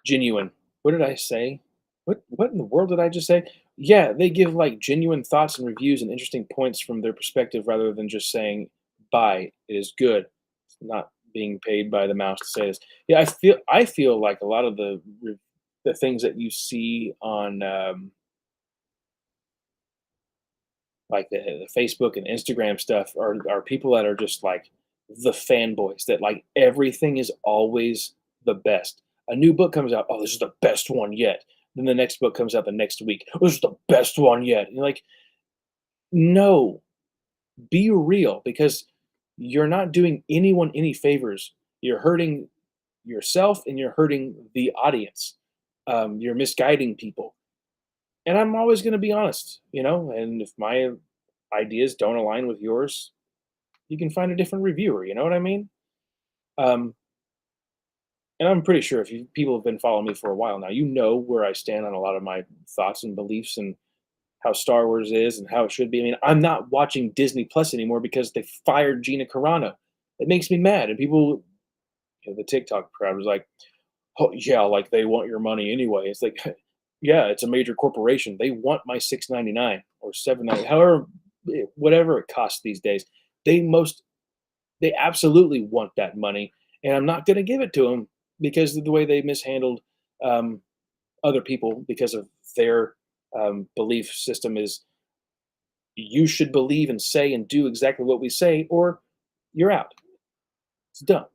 Genuine. What did I say? What in the world did I just say? Yeah, they give like genuine thoughts and reviews and interesting points from their perspective rather than just saying bye. It is good. It's not being paid by the mouse to say this. Yeah, I feel like a lot of the things that you see on like the Facebook and Instagram stuff are people that are just like the fanboys that like everything is always the best. A new book comes out, oh, this is the best one yet. Then the next book comes out the next week. Oh, this is the best one yet. And you're like, no, be real because you're not doing anyone any favors. You're hurting yourself and you're hurting the audience. You're misguiding people. And I'm always going to be honest. And if my ideas don't align with yours, you can find a different reviewer. You know what I mean? Um, and I'm pretty sure if people have been following me for a while now, you know where I stand on a lot of my thoughts and beliefs and how Star Wars is and how it should be. I mean, I'm not watching Disney Plus anymore because they fired Gina Carano. It makes me mad. And people, the TikTok crowd was like, oh yeah, like they want your money anyway. It's like, yeah, it's a major corporation. They want my 6.99 or 7.99, however, whatever it costs these days. They most they absolutely want that money, and I'm not going to give it to them because of the way they mishandled um, other people because of their belief system is you should believe and say and do exactly what we say, or you're out. It's done.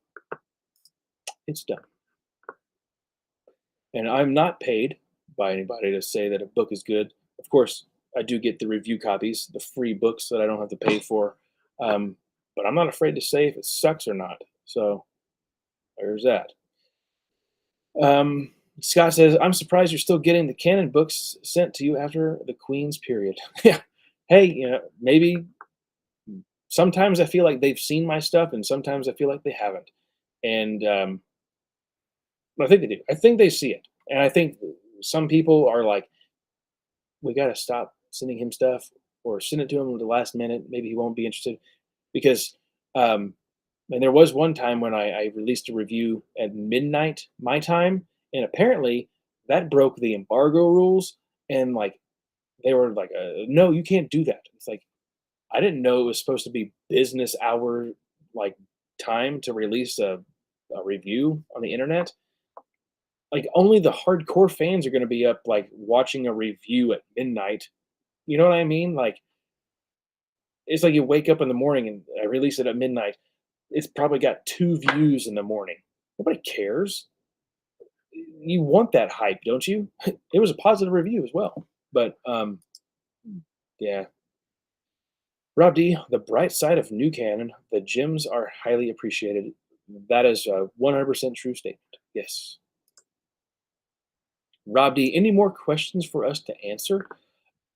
It's done. And I'm not paid by anybody to say that a book is good. Of course, I do get the review copies, the free books that I don't have to pay for. But I'm not afraid to say if it sucks or not. So there's that. Um, Scott says, I'm surprised you're still getting the canon books sent to you after the Queen's period. Yeah. Hey, maybe sometimes I feel like they've seen my stuff and sometimes I feel like they haven't. And I think they do. I think they see it. And I think some people are like, we got to stop sending him stuff or send it to him at the last minute. Maybe he won't be interested because, and there was one time when I released a review at midnight my time, and apparently that broke the embargo rules. And like they were like, no, you can't do that. It's like I didn't know it was supposed to be business hour like time to release a review on the internet. Like only the hardcore fans are going to be up like watching a review at midnight. You know what I mean? Like it's like you wake up in the morning and I release it at midnight. It's probably got 2 views in the morning. Nobody cares. You want that hype, don't you? It was a positive review as well. But yeah. Rob D, the bright side of new canon, the gems are highly appreciated. That is a 100% true statement. Yes. Rob D, any more questions for us to answer?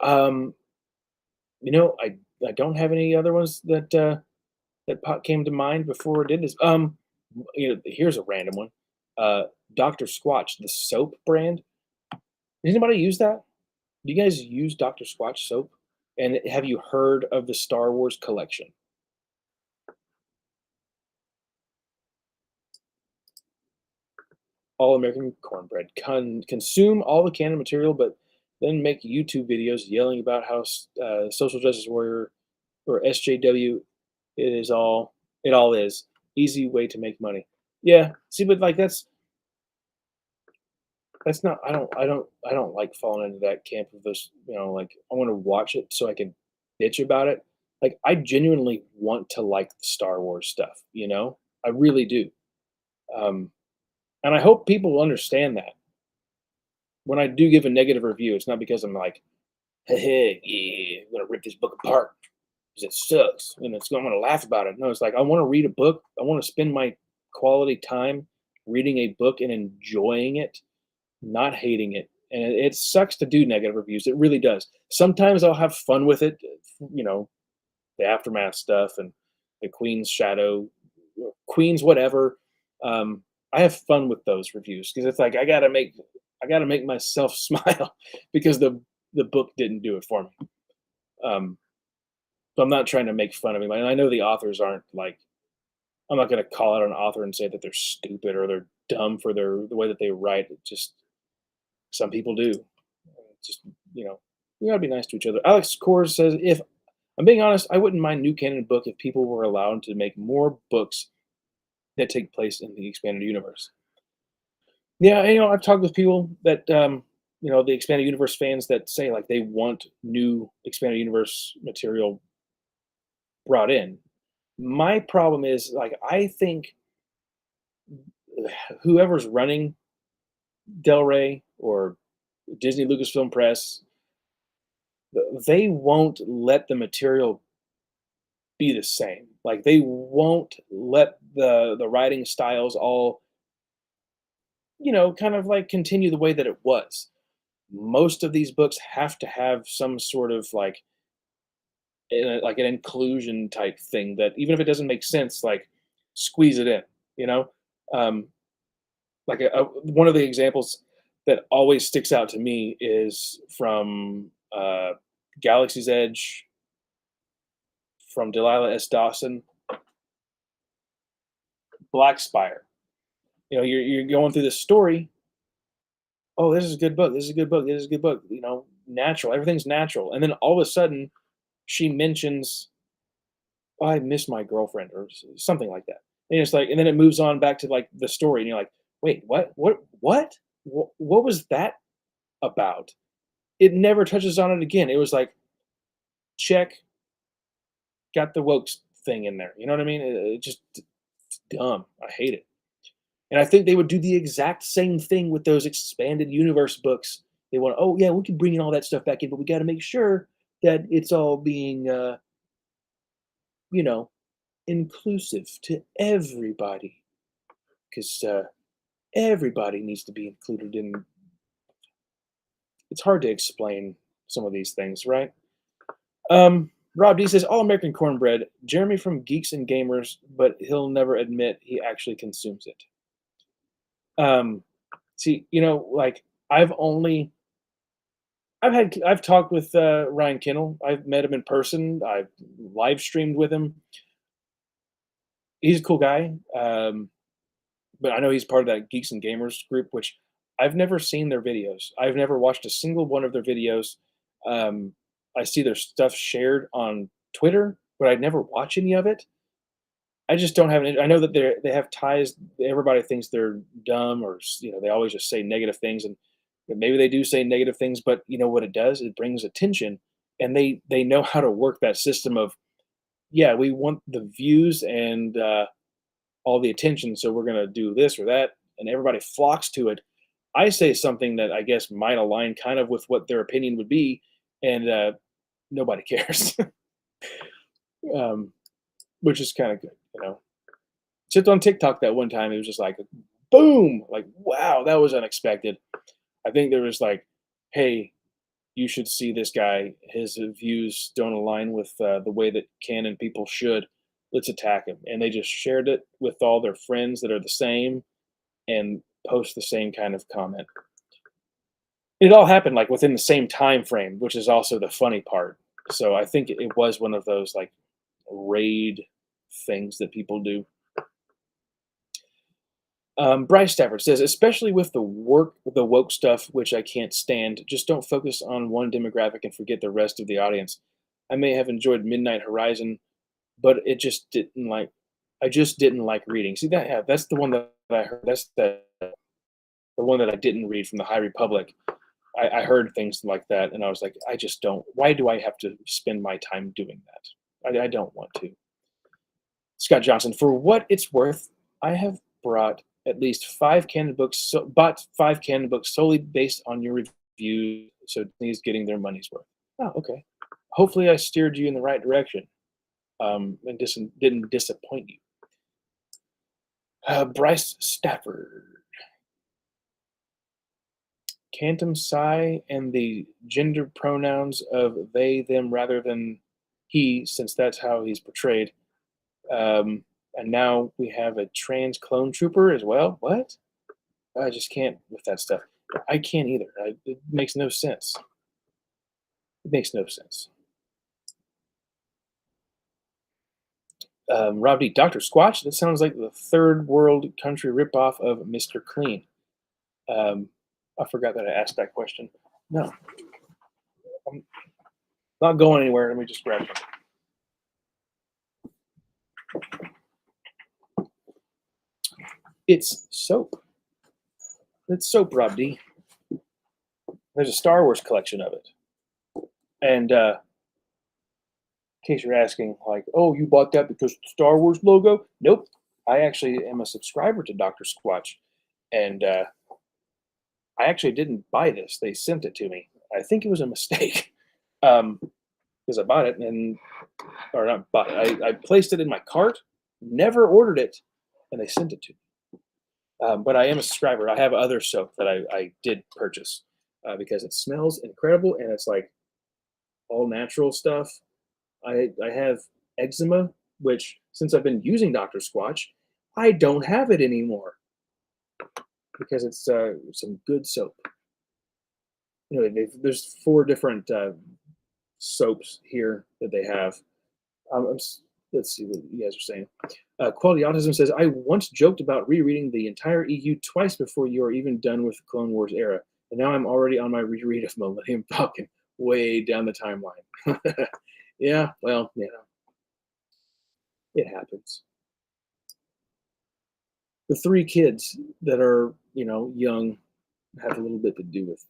Um, I don't have any other ones that came to mind before I did this. Here's a random one. Uh, Dr. Squatch, the soap brand. Does anybody use that? Do you guys use Dr. Squatch soap? And have you heard of the Star Wars collection? All American cornbread. Consume all the canon material, but then make YouTube videos yelling about how social justice warrior or SJW it all is easy way to make money. Yeah, see, but like that's not. I don't like falling into that camp of this. Like I want to watch it so I can bitch about it. Like I genuinely want to like the Star Wars stuff. I really do. Um, and I hope people will understand that when I do give a negative review, it's not because I'm like, hey, yeah, I'm gonna rip this book apart because it sucks, and I'm gonna laugh about it. No, it's like I want to read a book. I want to spend my quality time reading a book and enjoying it, not hating it. And it sucks to do negative reviews. It really does. Sometimes I'll have fun with it, you know, the aftermath stuff and the Queen's Shadow, Queen's whatever. Um, I have fun with those reviews because it's like I gotta make myself smile because the book didn't do it for me. Um, so I'm not trying to make fun of anybody. And I know the authors aren't like I'm not gonna call out an author and say that they're stupid or they're dumb for the way that they write. It just some people do. Just we gotta be nice to each other. Alex Kors says, "If I'm being honest, I wouldn't mind new canon book if people were allowed to make more books that take place in the expanded universe." Yeah, I've talked with people that the expanded universe fans that say like they want new expanded universe material brought in. My problem is like I think whoever's running Del Rey or Disney Lucasfilm Press, they won't let the material be the same. Like they won't let the writing styles all, kind of like continue the way that it was. Most of these books have to have some sort of like an inclusion type thing that even if it doesn't make sense, like squeeze it in, you know? Um, like one of the examples that always sticks out to me is from Galaxy's Edge from Delilah S. Dawson, Black Spire. You're going through this story. Oh, this is a good book. This is a good book. This is a good book. Natural. Everything's natural. And then all of a sudden, she mentions, "Oh, I miss my girlfriend," or something like that. And it's like, and then it moves on back to like the story, and you're like, "Wait, what? What? What was that about?" It never touches on it again. It was like, check, got the woke thing in there. You know what I mean? It just it's dumb. I hate it. And I think they would do the exact same thing with those expanded universe books. They want, oh yeah, we can bring in all that stuff back in, but we got to make sure that it's all being, you know, inclusive to everybody, because everybody needs to be included in. It's hard to explain some of these things, right? Rob D says, all American cornbread. Jeremy from Geeks and Gamers, but he'll never admit he actually consumes it. See, like I've only I've talked with Ryan Kinnell. I've met him in person. I've live streamed with him. He's a cool guy. But I know he's part of that Geeks and Gamers group, which I've never seen their videos. I've never watched a single one of their videos. Um, I see their stuff shared on Twitter, but I'd never watch any of it. I just don't have any. I know that they have ties. Everybody thinks they're dumb, or they always just say negative things, and maybe they do say negative things. But you know what it does? It brings attention, and they know how to work that system of, yeah, we want the views and all the attention, so we're gonna do this or that, and everybody flocks to it. I say something that I guess might align kind of with what their opinion would be, and nobody cares, um, which is kind of good. Except on TikTok that one time, it was just like, boom, like, wow, that was unexpected. I think there was like, hey, you should see this guy. His views don't align with the way that canon people should. Let's attack him. And they just shared it with all their friends that are the same and post the same kind of comment. It all happened like within the same time frame, which is also the funny part. So I think it was one of those like raid things that people do. Bryce Stafford says, especially with the woke stuff, which I can't stand, just don't focus on one demographic and forget the rest of the audience. I may have enjoyed Midnight Horizon, but I just didn't like reading. See that? Yeah, that's the one that I heard. That's the one that I didn't read from the High Republic. I heard things like that, and I was like, I just don't. Why do I have to spend my time doing that? I don't want to. Scott Johnson, for what it's worth, I have bought at least 5 canon books solely based on your review. So Disney's getting their money's worth. Oh, okay. Hopefully, I steered you in the right direction, and didn't disappoint you. Bryce Stafford, Cantum Psi, and the gender pronouns of they, them, rather than he, since that's how he's portrayed. And now we have a trans clone trooper as well. What? I just can't with that stuff. I can't either. It makes no sense. It makes no sense. Rob D. Dr. Squatch, that sounds like the third world country ripoff of Mr. Clean. I forgot that I asked that question. No. I'm not going anywhere. Let me just grab it. It's soap. It's soap, Rob D. There's a Star Wars collection of it. And in case you're asking, like, oh, you bought that because the Star Wars logo? Nope. I actually am a subscriber to Dr. Squatch. And I actually didn't buy this. They sent it to me. I think it was a mistake. Because I bought it or not bought it. I placed it in my cart, never ordered it, and they sent it to me. But I am a subscriber. I have other soap that I did purchase because it smells incredible and it's like all natural stuff. I have eczema, which since I've been using Dr. Squatch, I don't have it anymore because it's some good soap. There's 4 different soaps here that they have. let's see what you guys are saying. Quality Autism says, I once joked about rereading the entire EU twice before you are even done with the Clone Wars era. And now I'm already on my reread of Millennium Falcon, way down the timeline. Yeah, well, it happens. The three kids that are, young have a little bit to do with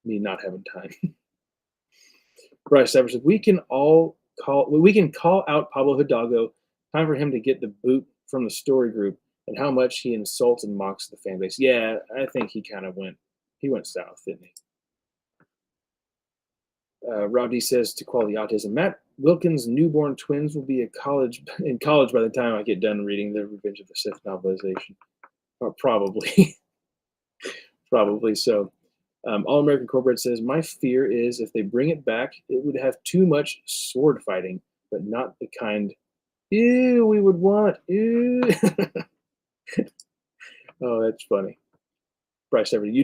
me not having time. Bryce Evers said, we can call out Pablo Hidalgo. Time for him to get the boot from the story group and how much he insults and mocks the fan base. Yeah, I think he kind of went south, didn't he? Rob D says to Quality Autism, Matt Wilkins' newborn twins will be in college by the time I get done reading the Revenge of the Sith novelization. Probably. Probably so. All American Corporate says, my fear is if they bring it back, it would have too much sword fighting, but not the kind we would want. Ew. Oh, that's funny. Bryce Everett,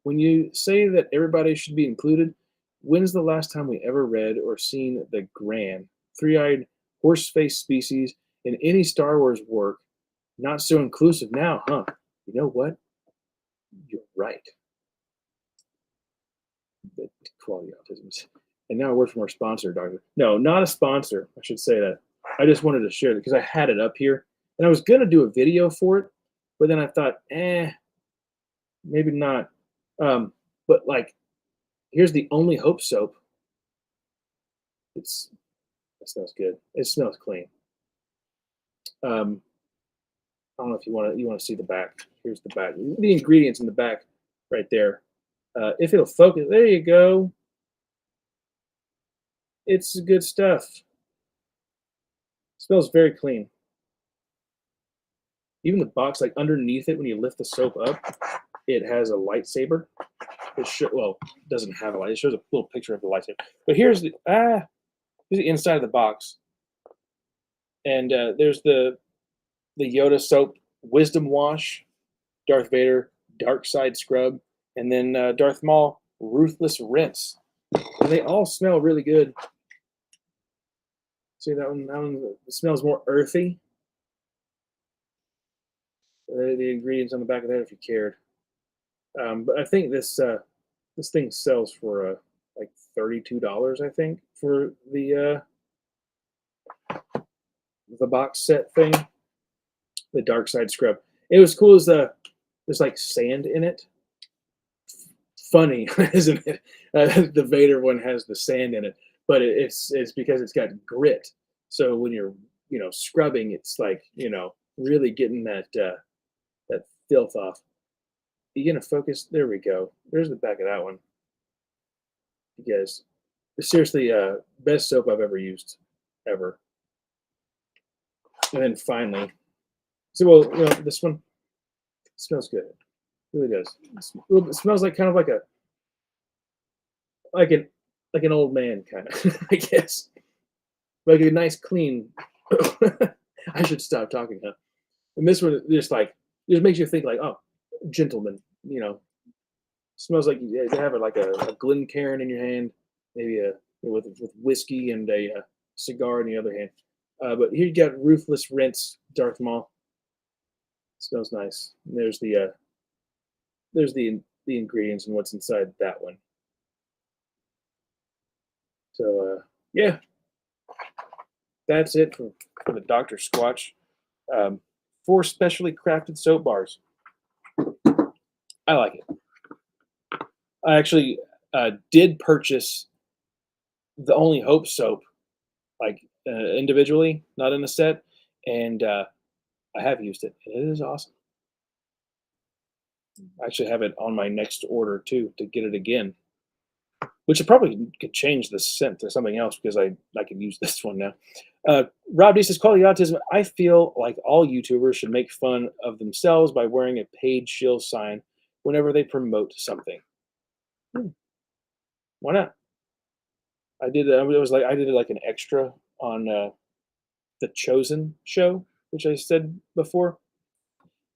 when you say that everybody should be included, when's the last time we ever read or seen the Gran, three-eyed, horse-faced species in any Star Wars work? Not so inclusive now, huh? You know what? You're right. The Quality Autism. And now a word from our sponsor, Doctor. No, not a sponsor. I should say that. I just wanted to share it because I had it up here. And I was going to do a video for it, but then I thought, maybe not. But here's the Only Hope soap. It smells good. It smells clean. I don't know if you want to see the back. Here's the back. The ingredients in the back, right there. If it'll focus, there you go. It's good stuff. Smells very clean. Even the box, underneath it, when you lift the soap up, it has a lightsaber. It doesn't have a light. It shows a little picture of the lightsaber. But here's the inside of the box, and there's the Yoda soap, Wisdom Wash, Darth Vader, Dark Side Scrub, and then Darth Maul, Ruthless Rinse. And they all smell really good. See that one? That one smells more earthy. The ingredients on the back of that, if you cared. But I think this thing sells for like $32, I think, for the box set thing, the Dark Side Scrub. It was cool as there's sand in it. Funny, isn't it? The Vader one has the sand in it, but it's because it's got grit. So when you're scrubbing, it's really getting that filth off. You gonna focus? There we go. There's the back of that one. You guys, seriously, best soap I've ever used, ever. And then finally, this one smells good. It really does. It smells like kind of like an old man kind of, I guess. Like a nice clean. I should stop talking, huh? And this one just makes you think oh, gentleman, smells like you have a Glencairn in your hand, maybe with whiskey and a cigar in the other hand. But here you got Ruthless Rinse, Darth Maul. Smells nice. And there's the ingredients and what's inside that one. So yeah, that's it for the Dr. Squatch. 4 specially crafted soap bars. I like it. I actually did purchase the Only Hope soap, individually, not in a set, and I have used it. It is awesome. I actually have it on my next order too to get it again, which I probably could change the scent to something else because I can use this one now. Rob D says, Quality Autism, I feel like all YouTubers should make fun of themselves by wearing a paid shill sign whenever they promote something. Why not? I did it like an extra on the Chosen show, which I said before,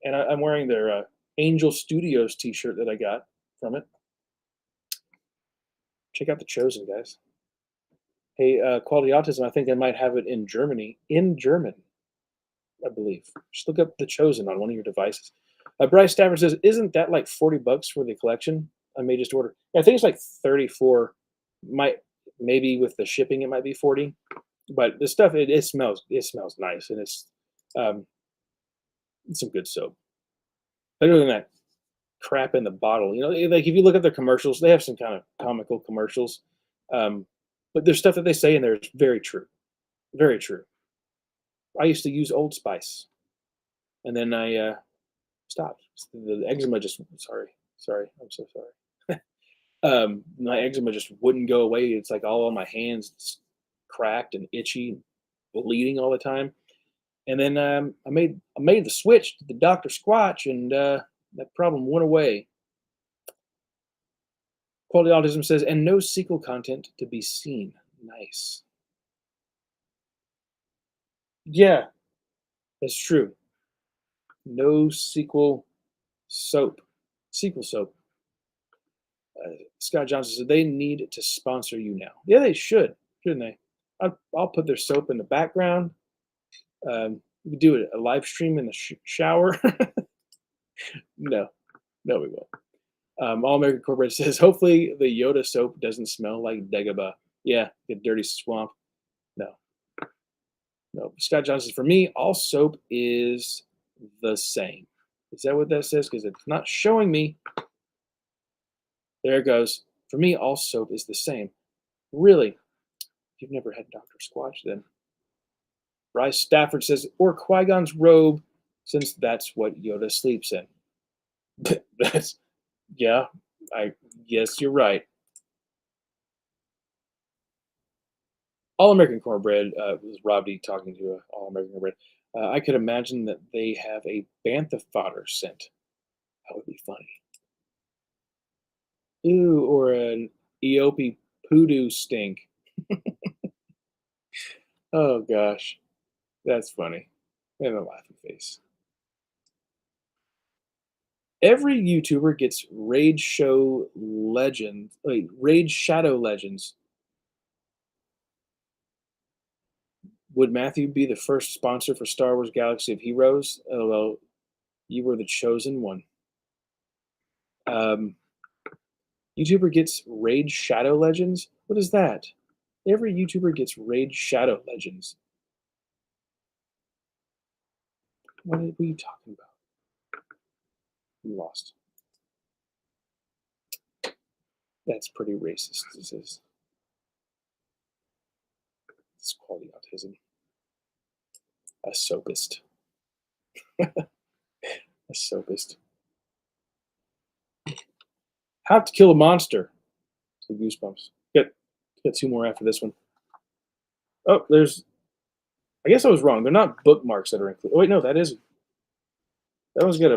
and I'm wearing their Angel Studios T-shirt that I got from it. Check out the Chosen, guys. Hey, Quality Autism, I think I might have it in Germany, in German, I believe. Just look up The Chosen on one of your devices. Bryce Stafford says, "Isn't that like $40 for the collection? I may just order." Yeah, I think it's like 34. Might maybe with the shipping it might be 40. But the stuff it smells nice, and um, it's some good soap. Better than that crap in the bottle. Like if you look at their commercials, they have some kind of comical commercials. Um, but there's stuff that they say in there is very true. Very true. I used to use Old Spice, and then I stopped. The eczema just sorry, I'm so sorry. My eczema just wouldn't go away. It's like all on my hands, it's cracked and itchy, bleeding all the time. And then I made the switch to the Doctor Squatch, and that problem went away. Quality Autism says, and no sequel content to be seen. Nice. Yeah, that's true. No soap. Sequel soap. Scott Johnson said they need to sponsor you now. Yeah, they should, shouldn't they? I'll put their soap in the background. We could do a live stream in the shower. No, no, we won't. All American Corporate says, hopefully the Yoda soap doesn't smell like Dagobah. Yeah, the dirty swamp. No, no. Scott Johnson says, for me, all soap is the same. Is that what that says? Because it's not showing me. There it goes. For me, all soap is the same. Really? You've never had Dr. Squatch then. Bryce Stafford says, or Qui-Gon's robe, since that's what Yoda sleeps in. That's, yeah, I guess you're right. All American Cornbread was Rob D talking to All American Cornbread. I could imagine that they have a bantha fodder scent. That would be funny. Ooh, or an Eope poodoo stink. Oh gosh, that's funny. And a laughing face. Every YouTuber gets Raid Shadow Legends. Would Matthew be the first sponsor for Star Wars Galaxy of Heroes? LOL, you were the chosen one. Um, YouTuber gets Raid Shadow Legends? What is that? Every YouTuber gets Raid Shadow Legends. What are you talking about? I'm lost. That's pretty racist, this is. It's quality autism. A soapist. A soapist. How to Kill a Monster. So Goosebumps. Get two more after this one. Oh, I guess I was wrong. They're not bookmarks that are included. Oh, wait, no, that one's got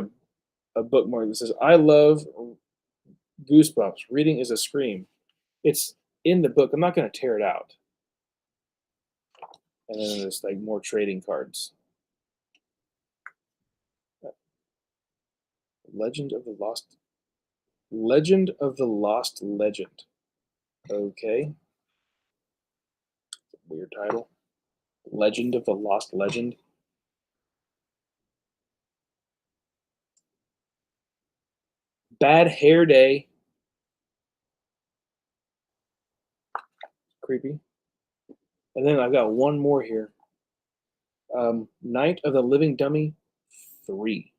a bookmark that says, I love Goosebumps. Reading is a scream. It's in the book. I'm not going to tear it out. And then there's like more trading cards. Legend of the Lost Legend. Okay. Weird title. Legend of the Lost Legend. Bad Hair Day. Creepy. And then I've got one more here. Night of the Living Dummy 3.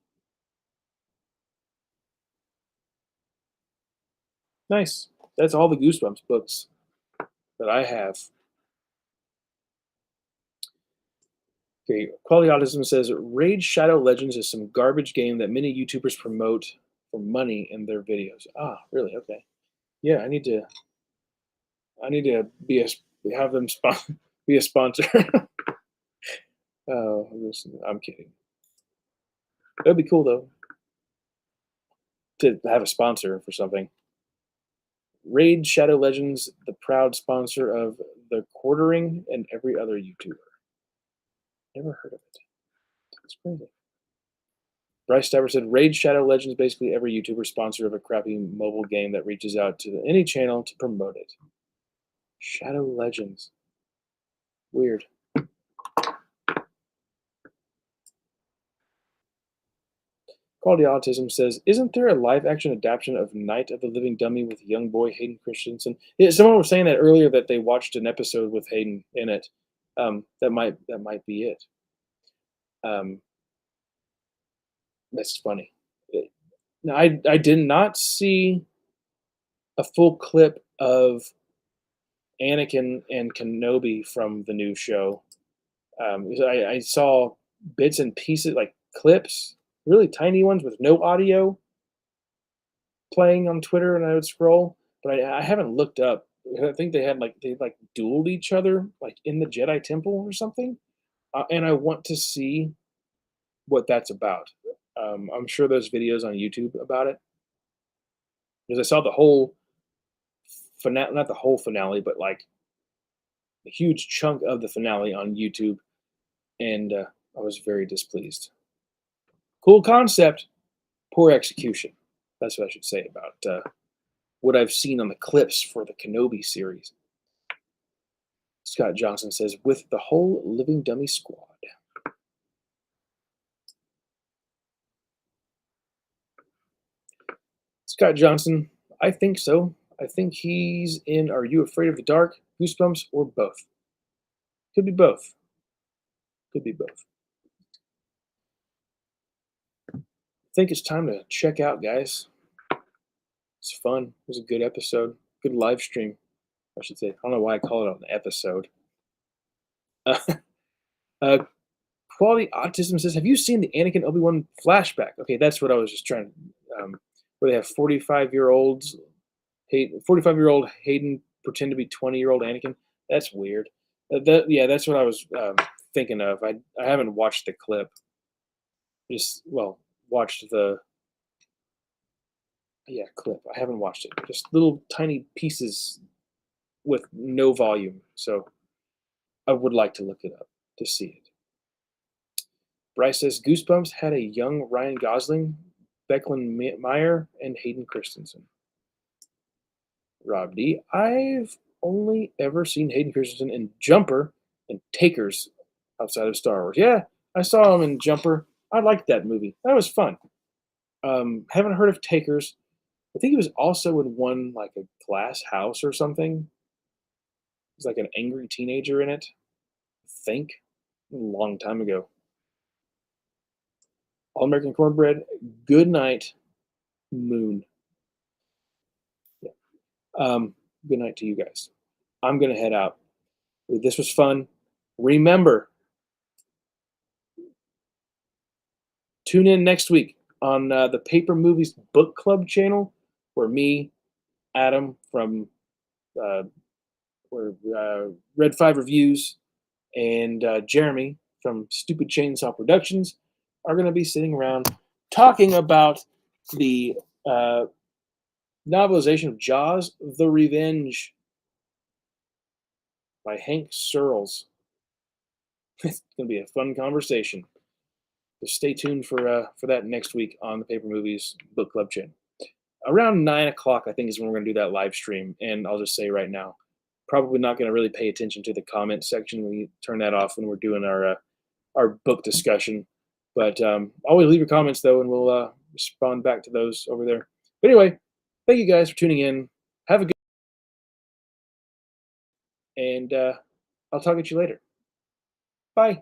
Nice. That's all the Goosebumps books that I have. Okay, Quality Autism says Raid Shadow Legends is some garbage game that many YouTubers promote for money in their videos. Ah, really? Okay. Yeah, I need to have them be a sponsor. Oh, listen, I'm kidding. That'd be cool though to have a sponsor for something. Raid Shadow Legends, the proud sponsor of the Quartering and every other YouTuber. Never heard of it. That's crazy. Bryce Staver said, Raid Shadow Legends, basically every YouTuber sponsor of a crappy mobile game that reaches out to any channel to promote it. Shadow Legends. Weird. Quality Autism says, "Isn't there a live-action adaptation of Night of the Living Dummy with young boy Hayden Christensen?" Yeah, someone was saying that earlier that they watched an episode with Hayden in it. That might be it. Um, that's funny. Now, I did not see a full clip of Anakin and Kenobi from the new show. Because I saw bits and pieces, like clips, really tiny ones with no audio playing on Twitter, and I would scroll, but I haven't looked up. I think they dueled each other like in the Jedi Temple or something, and I want to see what that's about. I'm sure there's videos on YouTube about it because I saw the whole finale, not the whole finale, but like a huge chunk of the finale on YouTube, and I was very displeased. Cool concept, poor execution. That's what I should say about what I've seen on the clips for the Kenobi series. Scott Johnson says, with the whole Living Dummy squad. Scott Johnson, I think so. I think he's in Are You Afraid of the Dark, Goosebumps, or both. Could be both. Could be both. I think it's time to check out, guys. It's fun. It was a good episode. Good live stream, I should say. I don't know why I call it an episode. Uh, uh, Quality Autism says, have you seen the Anakin Obi-Wan flashback? Okay, that's what I was just trying to, where they have 45-year-olds, 45-year-old Hayden pretend to be 20-year-old Anakin. That's weird. That's what I was thinking of. I haven't watched the clip. Watched the clip. I haven't watched it. Just little tiny pieces with no volume. So I would like to look it up to see it. Bryce says Goosebumps had a young Ryan Gosling, Becklin Meyer, and Hayden Christensen. Rob D. I've only ever seen Hayden Christensen in Jumper and Takers outside of Star Wars. Yeah, I saw him in Jumper. I liked that movie. That was fun. Haven't heard of Takers. I think he was also in one like a Glass House or something. He's like an angry teenager in it. I think a long time ago. All American Cornbread. Good night, Moon. Yeah. Good night to you guys. I'm gonna head out. This was fun. Remember, tune in next week on the Paper Movies Book Club channel, where me, Adam from uh, Red 5 Reviews, and Jeremy from Stupid Chainsaw Productions are going to be sitting around talking about the novelization of Jaws: The Revenge by Hank Searles. It's going to be a fun conversation. So stay tuned for that next week on the Paper Movies Book Club channel. Around 9 o'clock, I think, is when we're going to do that live stream. And I'll just say right now, probably not going to really pay attention to the comment section. We turn that off when we're doing our book discussion. But always leave your comments, though, and we'll respond back to those over there. But anyway, thank you guys for tuning in. Have a good and I'll talk to you later. Bye.